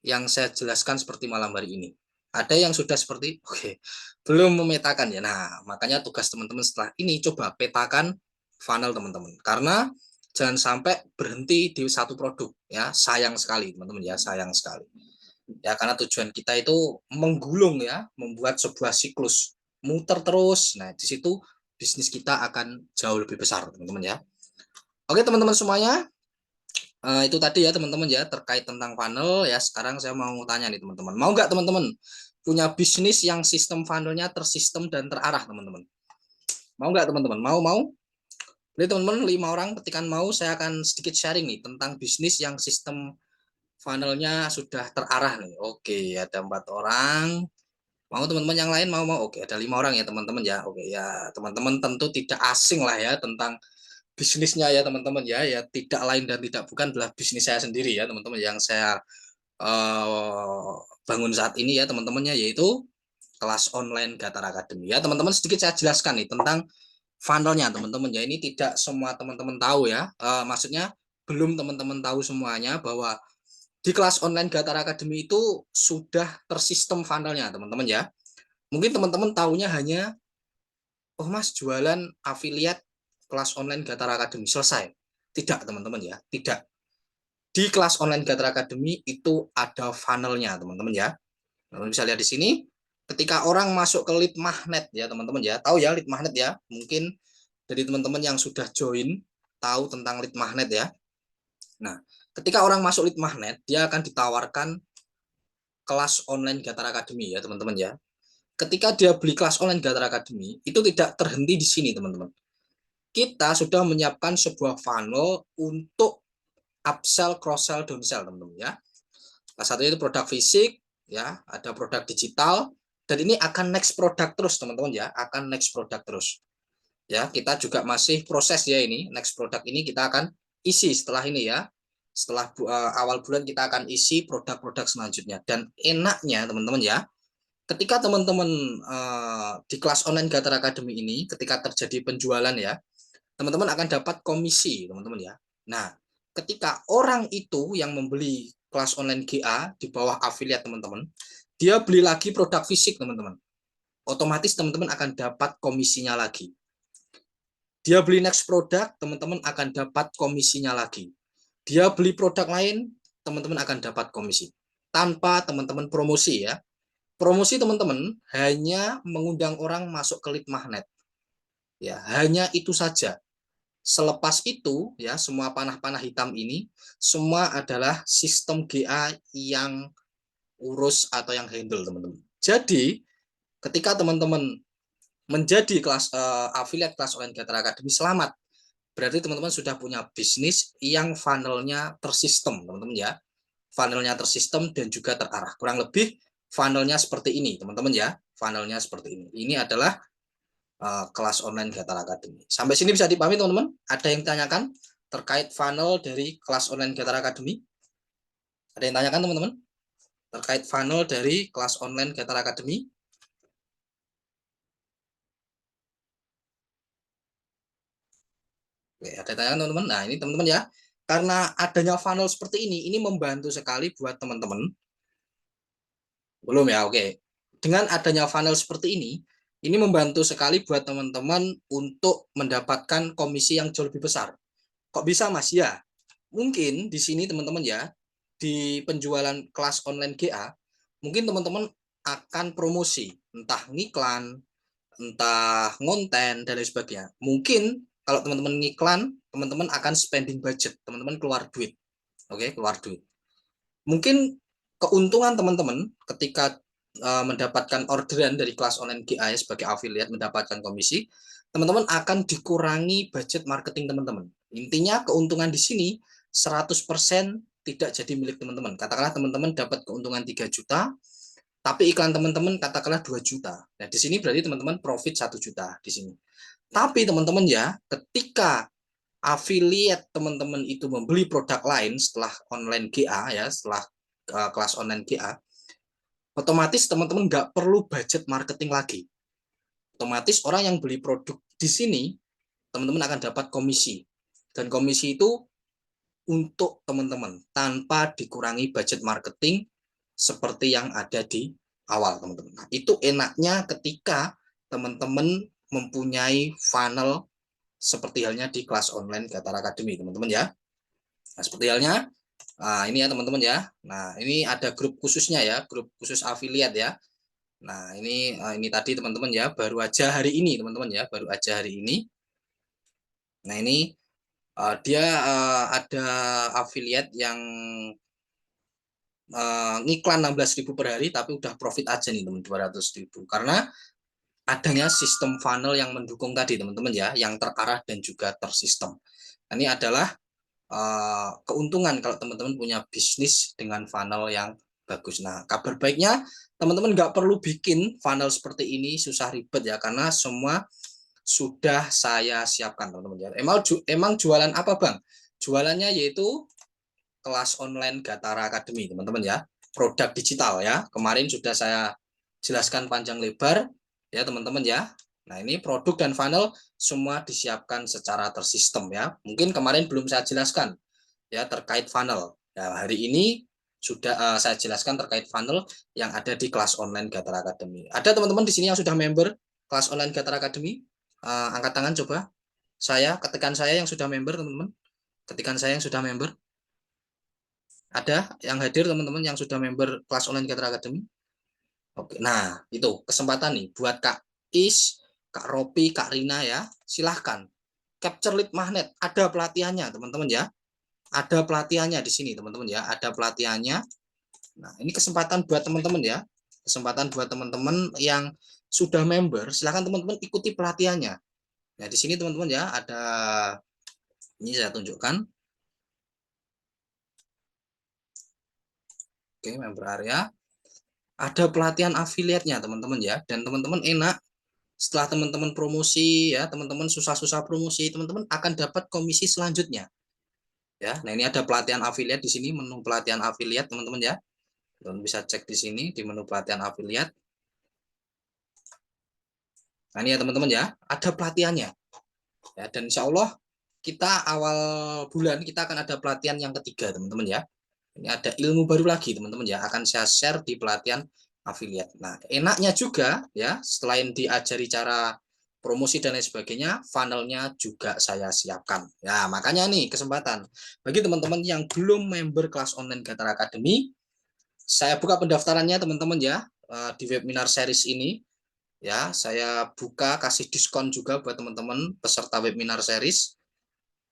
yang saya jelaskan seperti malam hari ini? Ada yang sudah seperti oke, belum memetakan ya. Nah, makanya tugas teman-teman setelah ini coba petakan funnel teman-teman. Karena jangan sampai berhenti di satu produk ya. Sayang sekali teman-teman ya, sayang sekali. Ya karena tujuan kita itu menggulung ya, membuat sebuah siklus muter terus. Nah, di situ bisnis kita akan jauh lebih besar, teman-teman ya. Oke, teman-teman semuanya, itu tadi ya teman-teman ya terkait tentang funnel ya. Sekarang saya mau tanya nih teman-teman, mau nggak teman-teman punya bisnis yang sistem funnelnya tersistem dan terarah teman-teman? Mau nggak teman-teman? Mau? Jadi teman-teman 5 orang ketikan mau, saya akan sedikit sharing nih tentang bisnis yang sistem funnelnya sudah terarah nih. Oke, ada 4 orang. Mau teman-teman yang lain mau? Oke, ada 5 orang ya teman-teman ya. Oke ya, teman-teman tentu tidak asing lah ya tentang bisnisnya ya teman-teman ya. Ya tidak lain dan tidak bukan adalah bisnis saya sendiri ya teman-teman yang saya bangun saat ini ya teman-temannya, yaitu kelas online Gatar Academy ya teman-teman. Sedikit saya jelaskan nih tentang funnelnya teman-teman ya. Ini tidak semua teman-teman tahu ya. Maksudnya belum teman-teman tahu semuanya bahwa di kelas online Gatar Academy itu sudah tersistem funnelnya teman-teman ya. Mungkin teman-teman tahunya hanya, oh Mas jualan affiliate kelas online Gatar Academy selesai. Tidak teman-teman ya, tidak. Di kelas online Gatar Academy itu ada funnelnya teman-teman ya. Teman bisa lihat di sini, ketika orang masuk ke lead magnet ya teman-teman ya, tahu ya lead magnet ya. Mungkin dari teman-teman yang sudah join tahu tentang lead magnet ya. Nah, ketika orang masuk lead magnet, dia akan ditawarkan kelas online Gatar Academy ya teman-teman ya. Ketika dia beli kelas online Gatar Academy, itu tidak terhenti di sini teman-teman. Kita sudah menyiapkan sebuah funnel untuk upsell, cross sell, downsell teman-teman ya. Salah satunya itu produk fisik ya, ada produk digital, dan ini akan next produk terus teman-teman ya, akan next produk terus. Ya, kita juga masih proses ya ini, next produk ini kita akan isi setelah ini ya. Setelah awal bulan kita akan isi produk-produk selanjutnya. Dan enaknya teman-teman ya, ketika teman-teman di kelas online Gatar Academy ini, ketika terjadi penjualan ya, teman-teman akan dapat komisi teman-teman ya. Nah, ketika orang itu yang membeli kelas online GA di bawah affiliate teman-teman, dia beli lagi produk fisik teman-teman, otomatis teman-teman akan dapat komisinya lagi. Dia beli next produk, teman-teman akan dapat komisinya lagi. Dia beli produk lain, teman-teman akan dapat komisi. Tanpa teman-teman promosi ya. Promosi teman-teman hanya mengundang orang masuk ke lead magnet. Ya, hanya itu saja. Selepas itu ya, semua panah-panah hitam ini semua adalah sistem GA yang urus atau yang handle teman-teman. Jadi, ketika teman-teman menjadi kelas affiliate kelas online Gatar Academy, selamat. Berarti teman-teman sudah punya bisnis yang funnelnya tersistem, teman-teman ya. Funnelnya tersistem dan juga terarah. Kurang lebih funnelnya seperti ini, teman-teman ya. Funnelnya seperti ini. Ini adalah kelas online Gatar Academy. Sampai sini bisa dipahami teman-teman? Ada yang tanyakan terkait funnel dari kelas online Gatar Academy? Ada yang tanyakan teman-teman? terkait funnel dari kelas online Gatar Academy? Oke, ada tanya teman-teman. Nah, ini teman-teman ya. Karena adanya funnel seperti ini membantu sekali buat teman-teman. Belum ya, oke. Dengan adanya funnel seperti ini membantu sekali buat teman-teman untuk mendapatkan komisi yang jauh lebih besar. Kok bisa, Mas? Ya, mungkin di sini teman-teman ya, di penjualan kelas online GA, mungkin teman-teman akan promosi, entah ngiklan, entah ngonten, dan lain sebagainya. Mungkin kalau teman-teman ngiklan, teman-teman akan spending budget, teman-teman keluar duit. Oke, keluar duit. Mungkin keuntungan teman-teman ketika mendapatkan orderan dari kelas online GA sebagai affiliate mendapatkan komisi, teman-teman akan dikurangi budget marketing teman-teman. Intinya keuntungan di sini 100% tidak jadi milik teman-teman. Katakanlah teman-teman dapat keuntungan 3 juta, tapi iklan teman-teman katakanlah 2 juta. Nah, di sini berarti teman-teman profit 1 juta di sini. Tapi teman-teman ya, ketika affiliate teman-teman itu membeli produk lain setelah online GA ya, setelah kelas online GA, otomatis teman-teman nggak perlu budget marketing lagi. Otomatis orang yang beli produk di sini, teman-teman akan dapat komisi. Dan komisi itu untuk teman-teman tanpa dikurangi budget marketing seperti yang ada di awal, teman-teman. Nah, itu enaknya ketika teman-teman mempunyai funnel seperti halnya di kelas online Gatar Academy, teman-teman ya. Nah, seperti halnya ini ya teman-teman ya. Nah, ini ada grup khususnya ya, grup khusus affiliate ya. Nah, ini tadi teman-teman ya, baru aja hari ini teman-teman ya, baru aja hari ini. Nah, ini dia ada affiliate yang ngiklan 16.000 per hari tapi udah profit aja nih teman 200.000 karena adanya sistem funnel yang mendukung tadi teman-teman ya, yang terarah dan juga tersistem. Nah, ini adalah keuntungan kalau teman-teman punya bisnis dengan funnel yang bagus. Nah, kabar baiknya teman-teman nggak perlu bikin funnel seperti ini susah ribet ya, karena semua sudah saya siapkan teman-teman ya. Emang jualan apa bang? Jualannya yaitu kelas online Gatara Academy teman-teman ya, produk digital ya. Kemarin sudah saya jelaskan panjang lebar ya teman-teman ya. Nah, ini produk dan funnel semua disiapkan secara tersistem ya. Mungkin kemarin belum saya jelaskan ya terkait funnel. Nah, hari ini sudah saya jelaskan terkait funnel yang ada di kelas online Gatar Academy. Ada teman-teman di sini yang sudah member kelas online Gatar Academy? Angkat tangan coba. Ketikan saya yang sudah member teman-teman. Ketikan saya yang sudah member. Ada yang hadir teman-teman yang sudah member kelas online Gatar Academy? Oke, nah itu kesempatan nih buat Kak Is, Kak Ropi, Kak Rina ya. Silahkan capture lead magnet. Ada pelatihannya teman-teman ya. Ada pelatihannya di sini teman-teman ya. Ada pelatihannya. Nah, ini kesempatan buat teman-teman ya. Kesempatan buat teman-teman yang sudah member, silahkan teman-teman ikuti pelatihannya. Nah, di sini teman-teman ya, ada ini saya tunjukkan. Oke, member area. Ada pelatihan affiliate-nya teman-teman ya. Dan teman-teman enak setelah teman-teman promosi ya, teman-teman susah-susah promosi, teman-teman akan dapat komisi selanjutnya. Ya, nah ini ada pelatihan affiliate di sini, menu pelatihan affiliate teman-teman ya. Teman bisa cek di sini di menu pelatihan affiliate. Nah, ini ya teman-teman ya, ada pelatihannya. Ya, dan insya Allah kita awal bulan kita akan ada pelatihan yang ketiga teman-teman ya. Ini ada ilmu baru lagi teman-teman ya, akan saya share di pelatihan affiliate. Nah, enaknya juga ya, selain diajari cara promosi dan lain sebagainya, funnelnya juga saya siapkan. Ya, makanya nih kesempatan bagi teman-teman yang belum member kelas online Gatar Academy, saya buka pendaftarannya teman-teman ya, di webinar series ini. Ya, saya buka kasih diskon juga buat teman-teman peserta webinar series.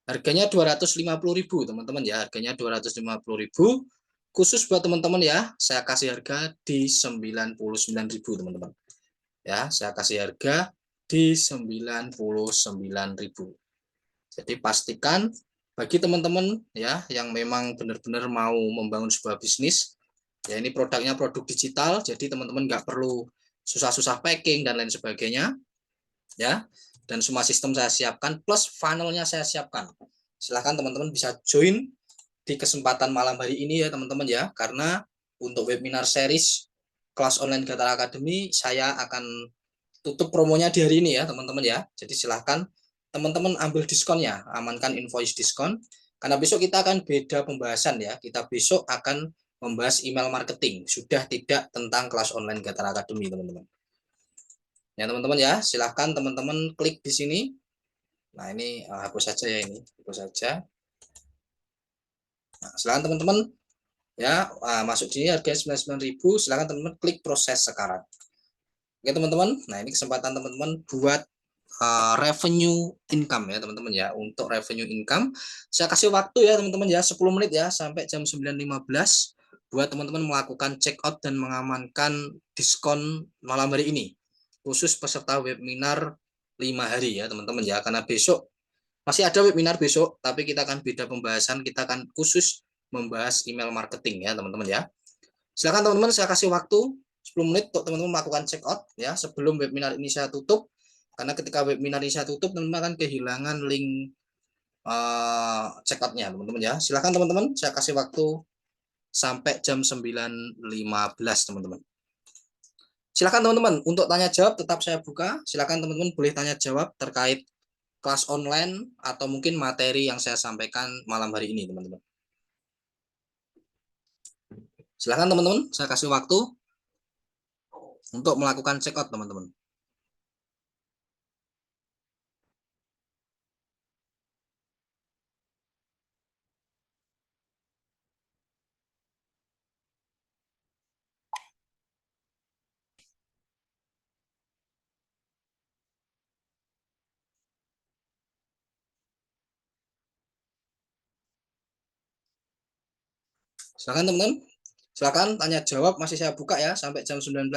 Harganya 250.000 teman-teman ya, harganya 250.000. Khusus buat teman-teman ya, saya kasih harga di 99.000 teman-teman. Ya, saya kasih harga di 99.000. Jadi pastikan bagi teman-teman ya yang memang benar-benar mau membangun sebuah bisnis, ya ini produknya produk digital, jadi teman-teman nggak perlu susah-susah packing dan lain sebagainya ya. Dan semua sistem saya siapkan plus funnelnya saya siapkan. Silahkan teman-teman bisa join di kesempatan malam hari ini ya teman-teman ya, karena untuk webinar series kelas online Gatara Academy, saya akan tutup promonya di hari ini ya teman-teman ya. Jadi silahkan teman-teman ambil diskonnya, amankan invoice diskon. Karena besok kita akan beda pembahasan ya. Kita besok akan membahas email marketing, sudah tidak tentang kelas online Gatara Academy teman-teman. Ya teman-teman ya, silahkan teman-teman klik di sini. Nah ini hapus saja ya, ini hapus saja. Nah, silahkan teman-teman ya, masuk di sini harganya 99.000, silahkan teman-teman klik proses sekarang. Oke teman-teman, nah ini kesempatan teman-teman buat revenue income ya teman-teman ya. Untuk revenue income saya kasih waktu ya teman-teman ya, 10 menit ya, sampai jam 9.15 buat teman-teman melakukan check out dan mengamankan diskon malam hari ini khusus peserta webinar 5 hari ya teman-teman ya. Karena besok masih ada webinar besok, tapi kita akan beda pembahasan, kita akan khusus membahas email marketing ya teman-teman ya. Silakan teman-teman, saya kasih waktu 10 menit untuk teman-teman melakukan check out ya sebelum webinar ini saya tutup. Karena ketika webinar ini saya tutup, teman-teman akan kehilangan link check out-nya teman-teman ya. Silakan teman-teman, saya kasih waktu sampai jam 9.15 teman-teman. Silakan teman-teman, untuk tanya jawab tetap saya buka. Silakan teman-teman boleh tanya jawab terkait kelas online atau mungkin materi yang saya sampaikan malam hari ini teman-teman. Silakan teman-teman, saya kasih waktu untuk melakukan check out teman-teman. Silakan teman-teman, silakan tanya jawab, masih saya buka ya sampai jam 19.15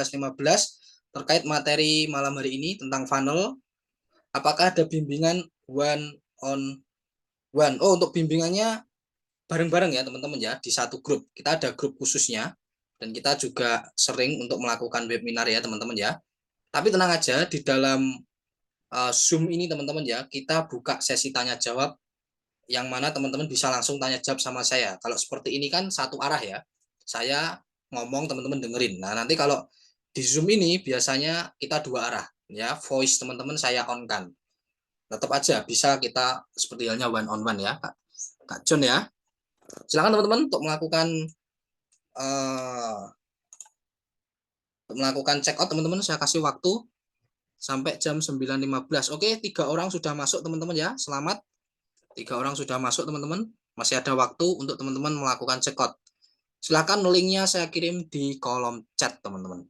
terkait materi malam hari ini tentang funnel. Apakah ada bimbingan one on one? Oh, untuk bimbingannya bareng-bareng ya teman-teman ya, di satu grup. Kita ada grup khususnya dan kita juga sering untuk melakukan webinar ya teman-teman ya. Tapi tenang aja, di dalam Zoom ini teman-teman ya, kita buka sesi tanya jawab yang mana teman-teman bisa langsung tanya jawab sama saya. Kalau seperti ini kan satu arah ya. Saya ngomong, teman-teman dengerin. Nah, nanti kalau di Zoom ini biasanya kita dua arah ya. Voice teman-teman saya on kan. Tetap aja bisa kita seperti halnya one on one ya, Kak John ya. Silakan teman-teman untuk uh, melakukan check out teman-teman. Saya kasih waktu sampai jam 9.15. Oke, 3 orang sudah masuk teman-teman ya. Selamat. 3 orang sudah masuk teman-teman. Masih ada waktu untuk teman-teman melakukan check out. Silakan linknya saya kirim di kolom chat teman-teman.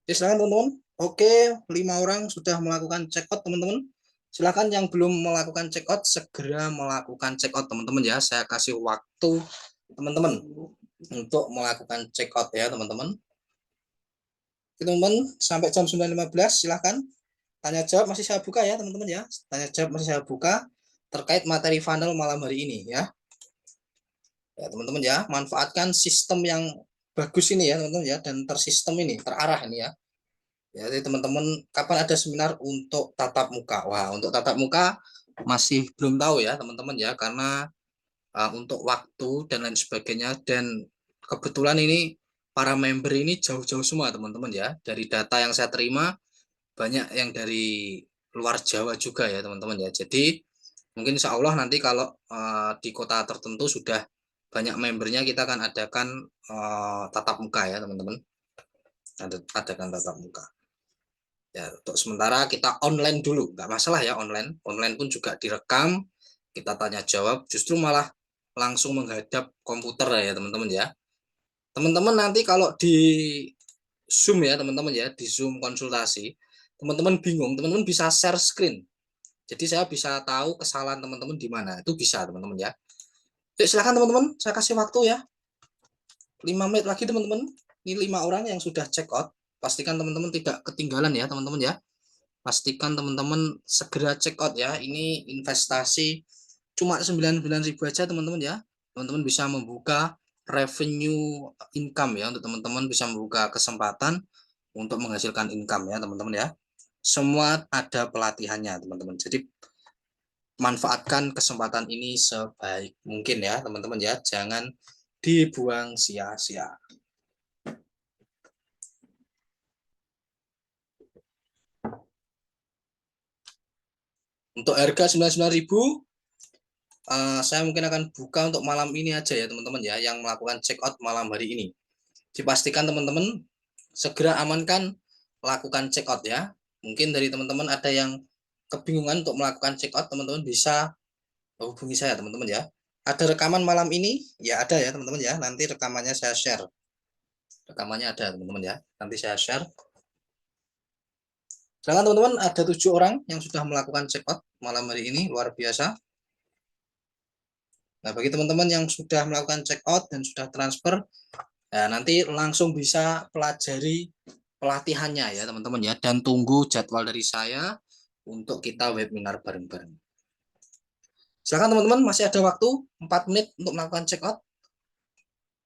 Oke, silakan teman-teman. Oke, 5 orang sudah melakukan check out teman-teman. Silakan yang belum melakukan check out segera melakukan check out teman-teman ya. Saya kasih waktu teman-teman untuk melakukan check out ya teman-teman. Teman-teman sampai jam 9.15 silakan. Tanya jawab masih saya buka ya teman-teman ya. Tanya jawab masih saya buka terkait materi funnel malam hari ini ya. Ya teman-teman ya, manfaatkan sistem yang bagus ini ya teman-teman ya, dan tersistem ini, terarah ini ya. Ya, jadi teman-teman kapan ada seminar untuk tatap muka? Wah, untuk tatap muka masih belum tahu ya teman-teman ya, karena untuk waktu dan lain sebagainya, dan kebetulan ini para member ini jauh-jauh semua teman-teman ya. Dari data yang saya terima banyak yang dari luar Jawa juga ya teman-teman ya. Jadi mungkin insya Allah nanti kalau di kota tertentu sudah banyak membernya, kita akan adakan tatap muka ya teman-teman. Adakan tatap muka. Ya, untuk sementara kita online dulu, nggak masalah ya online. Online pun juga direkam, kita tanya jawab, justru malah langsung menghadap komputer ya teman-teman ya. Teman-teman nanti kalau di Zoom ya teman-teman ya, di Zoom konsultasi, teman-teman bingung, teman-teman bisa share screen. Jadi saya bisa tahu kesalahan teman-teman di mana. Itu bisa teman-teman ya. Yuk, silakan teman-teman, saya kasih waktu ya. 5 menit lagi teman-teman. Ini 5 orang yang sudah check out. pastikan teman-teman tidak ketinggalan ya teman-teman ya. Pastikan teman-teman segera check out ya. Ini investasi cuma 99.000 aja teman-teman ya. Teman-teman bisa membuka revenue income ya, untuk teman-teman bisa membuka kesempatan untuk menghasilkan income ya teman-teman ya. Semua ada pelatihannya teman-teman. Jadi manfaatkan kesempatan ini sebaik mungkin ya teman-teman ya. Jangan dibuang sia-sia. Untuk harga 99.000, saya mungkin akan buka untuk malam ini aja ya teman-teman ya, yang melakukan check out malam hari ini. Dipastikan teman-teman segera amankan, lakukan check out ya. Mungkin dari teman-teman ada yang kebingungan untuk melakukan check out, teman-teman bisa hubungi saya teman-teman ya. Ada rekaman malam ini? Ya ada ya teman-teman ya. Nanti rekamannya saya share. Rekamannya ada teman-teman ya. Nanti saya share. Sedangkan teman-teman ada 7 orang yang sudah melakukan check out malam hari ini, luar biasa. Nah, bagi teman-teman yang sudah melakukan check out dan sudah transfer, nah, nanti langsung bisa pelajari pelatihannya ya teman-teman ya, dan tunggu jadwal dari saya untuk kita webinar bareng-bareng. Silakan teman-teman, masih ada waktu 4 menit untuk melakukan check out.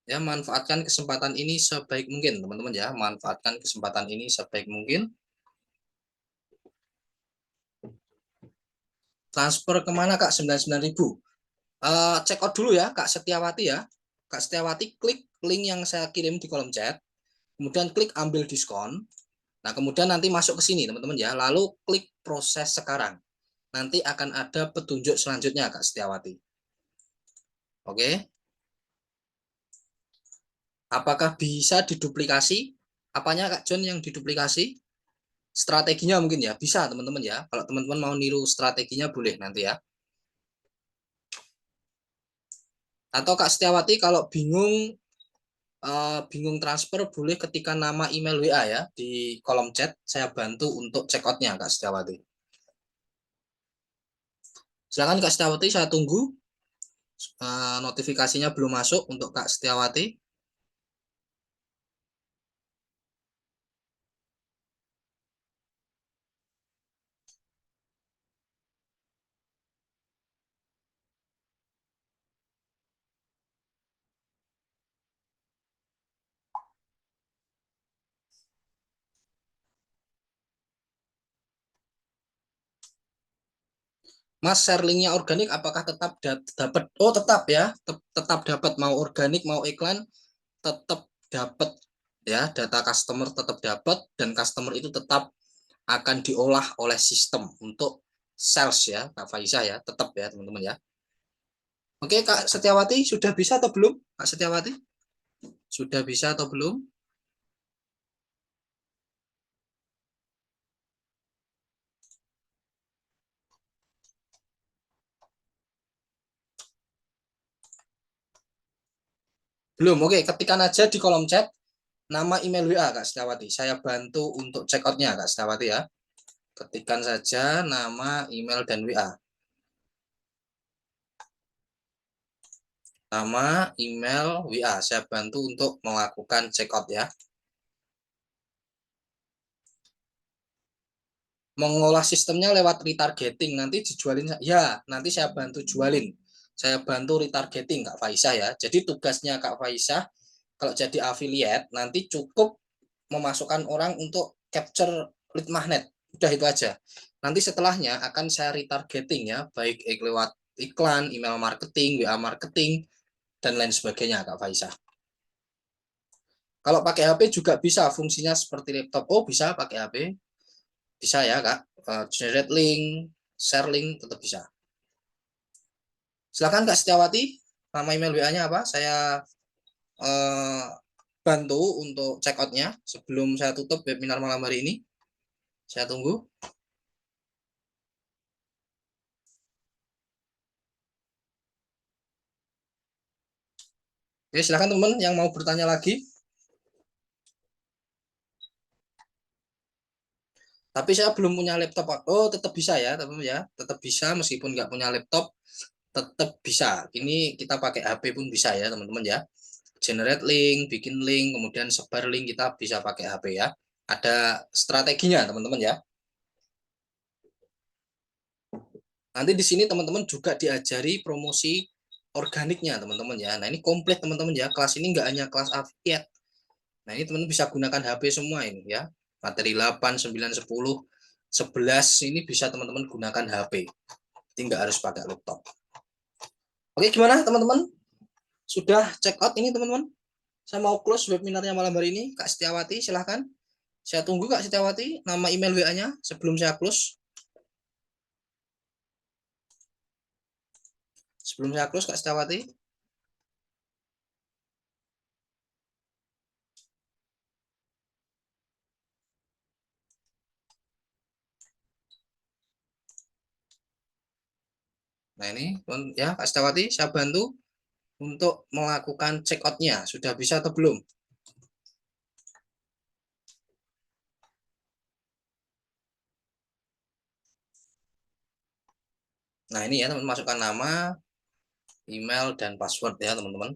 Ya, manfaatkan kesempatan ini sebaik mungkin teman-teman ya, manfaatkan kesempatan ini sebaik mungkin. Transfer kemana Kak 99.000? Check out dulu ya Kak Setiawati ya. Kak Setiawati klik link yang saya kirim di kolom chat, kemudian klik ambil diskon. Nah, kemudian nanti masuk ke sini teman-teman ya, lalu klik proses sekarang. Nanti akan ada petunjuk selanjutnya Kak Setiawati. Oke. Apakah bisa diduplikasi? Apanya Kak John yang diduplikasi? Strateginya mungkin ya, bisa teman-teman ya. Kalau teman-teman mau niru strateginya boleh nanti ya. Atau Kak Setiawati kalau bingung transfer, boleh ketikkan nama email WA ya di kolom chat, saya bantu untuk check out-nya Kak Setiawati. Silakan Kak Setiawati, saya tunggu. Notifikasinya belum masuk untuk Kak Setiawati. Mas, share linknya organik apakah tetap dapat? Oh, tetap ya, tetap dapat, mau organik mau iklan tetap dapat ya, data customer tetap dapat, dan customer itu tetap akan diolah oleh sistem untuk sales ya Kak Faiza ya, tetap ya teman-teman ya. Oke Kak Setiawati, sudah bisa atau belum Kak Setiawati? Sudah bisa atau belum? Belum. Oke, ketikkan aja di kolom chat nama email WA Kak Setiawati, saya bantu untuk check outnya Kak Setiawati ya. Ketikkan saja nama email dan WA. Nama, email, WA. Saya bantu untuk melakukan check out ya. Mengolah sistemnya lewat retargeting. Nanti dijualin. Ya, nanti saya bantu jualin. Saya bantu retargeting Kak Faisah ya. Jadi tugasnya Kak Faisah kalau jadi affiliate, nanti cukup memasukkan orang untuk capture lead magnet. Udah itu aja. Nanti setelahnya akan saya retargeting ya, baik lewat iklan, email marketing, WA marketing, dan lain sebagainya Kak Faisah. Kalau pakai HP juga bisa, fungsinya seperti laptop. Oh, bisa pakai HP. Bisa ya, Kak. Generate link, share link, tetap bisa. Silakan Kak Setiawati, nama email WA-nya apa? Saya eh, bantu untuk check out-nya sebelum saya tutup webinar malam hari ini. Saya tunggu. Oke, silakan teman yang mau bertanya lagi. Tapi saya belum punya laptop. Oh, tetap bisa ya, teman ya. Tetap bisa meskipun nggak punya laptop, tetap bisa. Ini kita pakai HP pun bisa ya, teman-teman ya. Generate link, bikin link, kemudian sebar link, kita bisa pakai HP ya. Ada strateginya teman-teman ya. Nanti di sini teman-teman juga diajari promosi organiknya teman-teman ya. Nah ini komplit teman-teman ya. Kelas ini nggak hanya kelas affiliate. Nah ini teman-teman bisa gunakan HP semua ini ya. Materi 8, 9, 10, 11 ini bisa teman-teman gunakan HP. Jadi nggak harus pakai laptop. Oke gimana teman-teman? Sudah check out ini teman-teman? Saya mau close webinarnya malam hari ini. Kak Setiawati silahkan. Saya tunggu Kak Setiawati, nama email WA-nya sebelum saya close. Sebelum saya close Kak Setiawati. Nah ini ya Kak Setiawati, saya bantu untuk melakukan check out-nya. Sudah bisa atau belum? Nah ini ya teman-teman, masukkan nama, email, dan password ya teman-teman.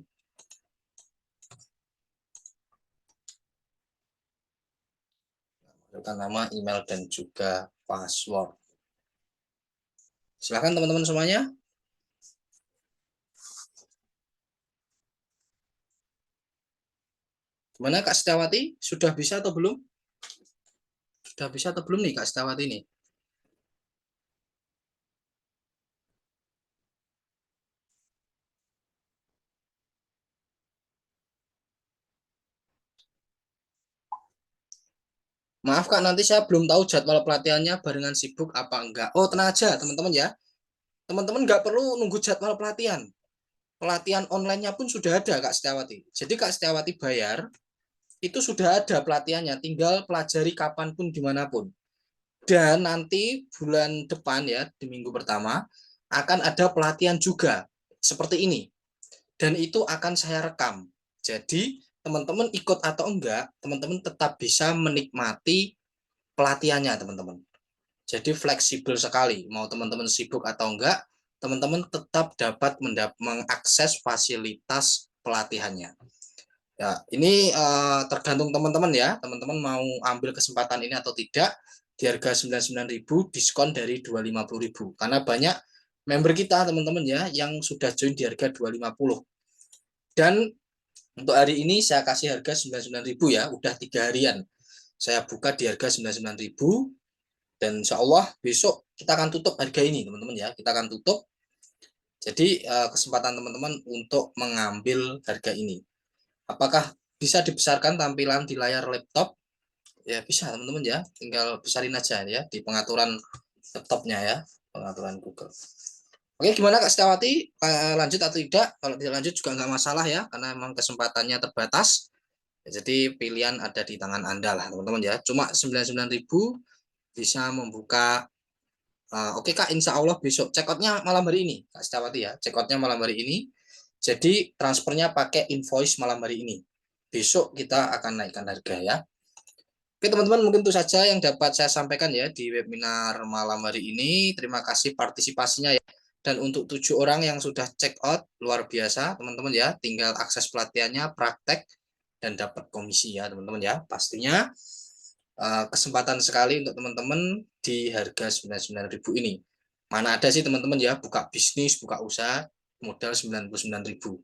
Masukkan nama, email, dan juga password. Silahkan teman-teman semuanya. Gimana Kak Setiawati? Sudah bisa atau belum? Sudah bisa atau belum nih Kak Setiawati ini? Maaf Kak, nanti saya belum tahu jadwal pelatihannya barengan sibuk apa enggak. Oh tenang aja teman-teman ya. Teman-teman nggak perlu nunggu jadwal pelatihan. Pelatihan online-nya pun sudah ada Kak Setiawati. Jadi Kak Setiawati bayar, itu sudah ada pelatihannya. Tinggal pelajari kapanpun, dimanapun. Dan nanti bulan depan ya, di minggu pertama, akan ada pelatihan juga. Seperti ini. Dan itu akan saya rekam. Jadi teman-teman ikut atau enggak, teman-teman tetap bisa menikmati pelatihannya teman-teman. Jadi fleksibel sekali. Mau teman-teman sibuk atau enggak, teman-teman tetap dapat mengakses fasilitas pelatihannya. Ya, ini tergantung teman-teman ya. Teman-teman mau ambil kesempatan ini atau tidak. Di harga 99.000 diskon dari 250.000. Karena banyak member kita teman-teman ya yang sudah join di harga 250. Dan untuk hari ini saya kasih harga 99.000 ya, udah 3 harian. Saya buka di harga 99.000. Dan insya Allah besok kita akan tutup harga ini teman-teman ya, kita akan tutup. Jadi kesempatan teman-teman untuk mengambil harga ini, apakah bisa dibesarkan tampilan di layar laptop? Ya bisa teman-teman ya, tinggal besarin aja ya di pengaturan laptopnya ya, pengaturan Google. Oke gimana Kak Setiawati, lanjut atau tidak? Kalau tidak lanjut juga nggak masalah ya, karena memang kesempatannya terbatas. Jadi pilihan ada di tangan Anda lah teman-teman ya, cuma 99.000 bisa membuka. Oke Kak, insya Allah besok check outnya malam hari ini, Kak Setiawati ya. Check outnya malam hari ini. Jadi transfernya pakai invoice malam hari ini. Besok kita akan naikkan harga ya. Oke teman-teman, mungkin itu saja yang dapat saya sampaikan ya di webinar malam hari ini. Terima kasih partisipasinya ya. Dan untuk 7 orang yang sudah check out, luar biasa teman-teman ya. Tinggal akses pelatihannya, praktek, dan dapat komisi ya teman-teman ya. Pastinya kesempatan sekali untuk teman-teman di harga 99.000 ini. Mana ada sih teman-teman ya buka bisnis, buka usaha modal 99.000.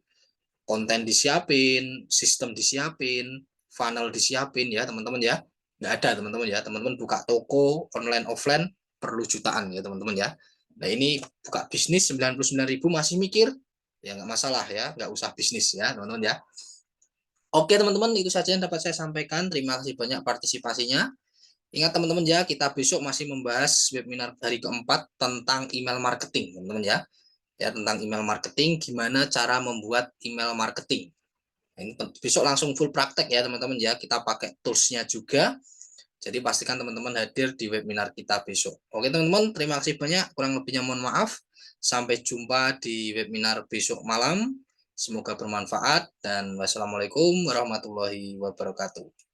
Konten disiapin, sistem disiapin, funnel disiapin ya teman-teman ya. Nggak ada teman-teman ya. Teman-teman buka toko online offline perlu jutaan ya teman-teman ya. Nah ini buka bisnis 99.000 masih mikir, ya nggak masalah ya, nggak usah bisnis ya teman-teman ya. Oke teman-teman, itu saja yang dapat saya sampaikan. Terima kasih banyak partisipasinya. Ingat teman-teman ya, kita besok masih membahas webinar hari keempat tentang email marketing, teman-teman ya. Ya, tentang email marketing, gimana cara membuat email marketing. Ini besok langsung full praktek ya, teman-teman ya. Kita pakai toolsnya juga. Jadi pastikan teman-teman hadir di webinar kita besok. Oke teman-teman, terima kasih banyak. Kurang lebihnya mohon maaf. Sampai jumpa di webinar besok malam. Semoga bermanfaat dan wassalamualaikum warahmatullahi wabarakatuh.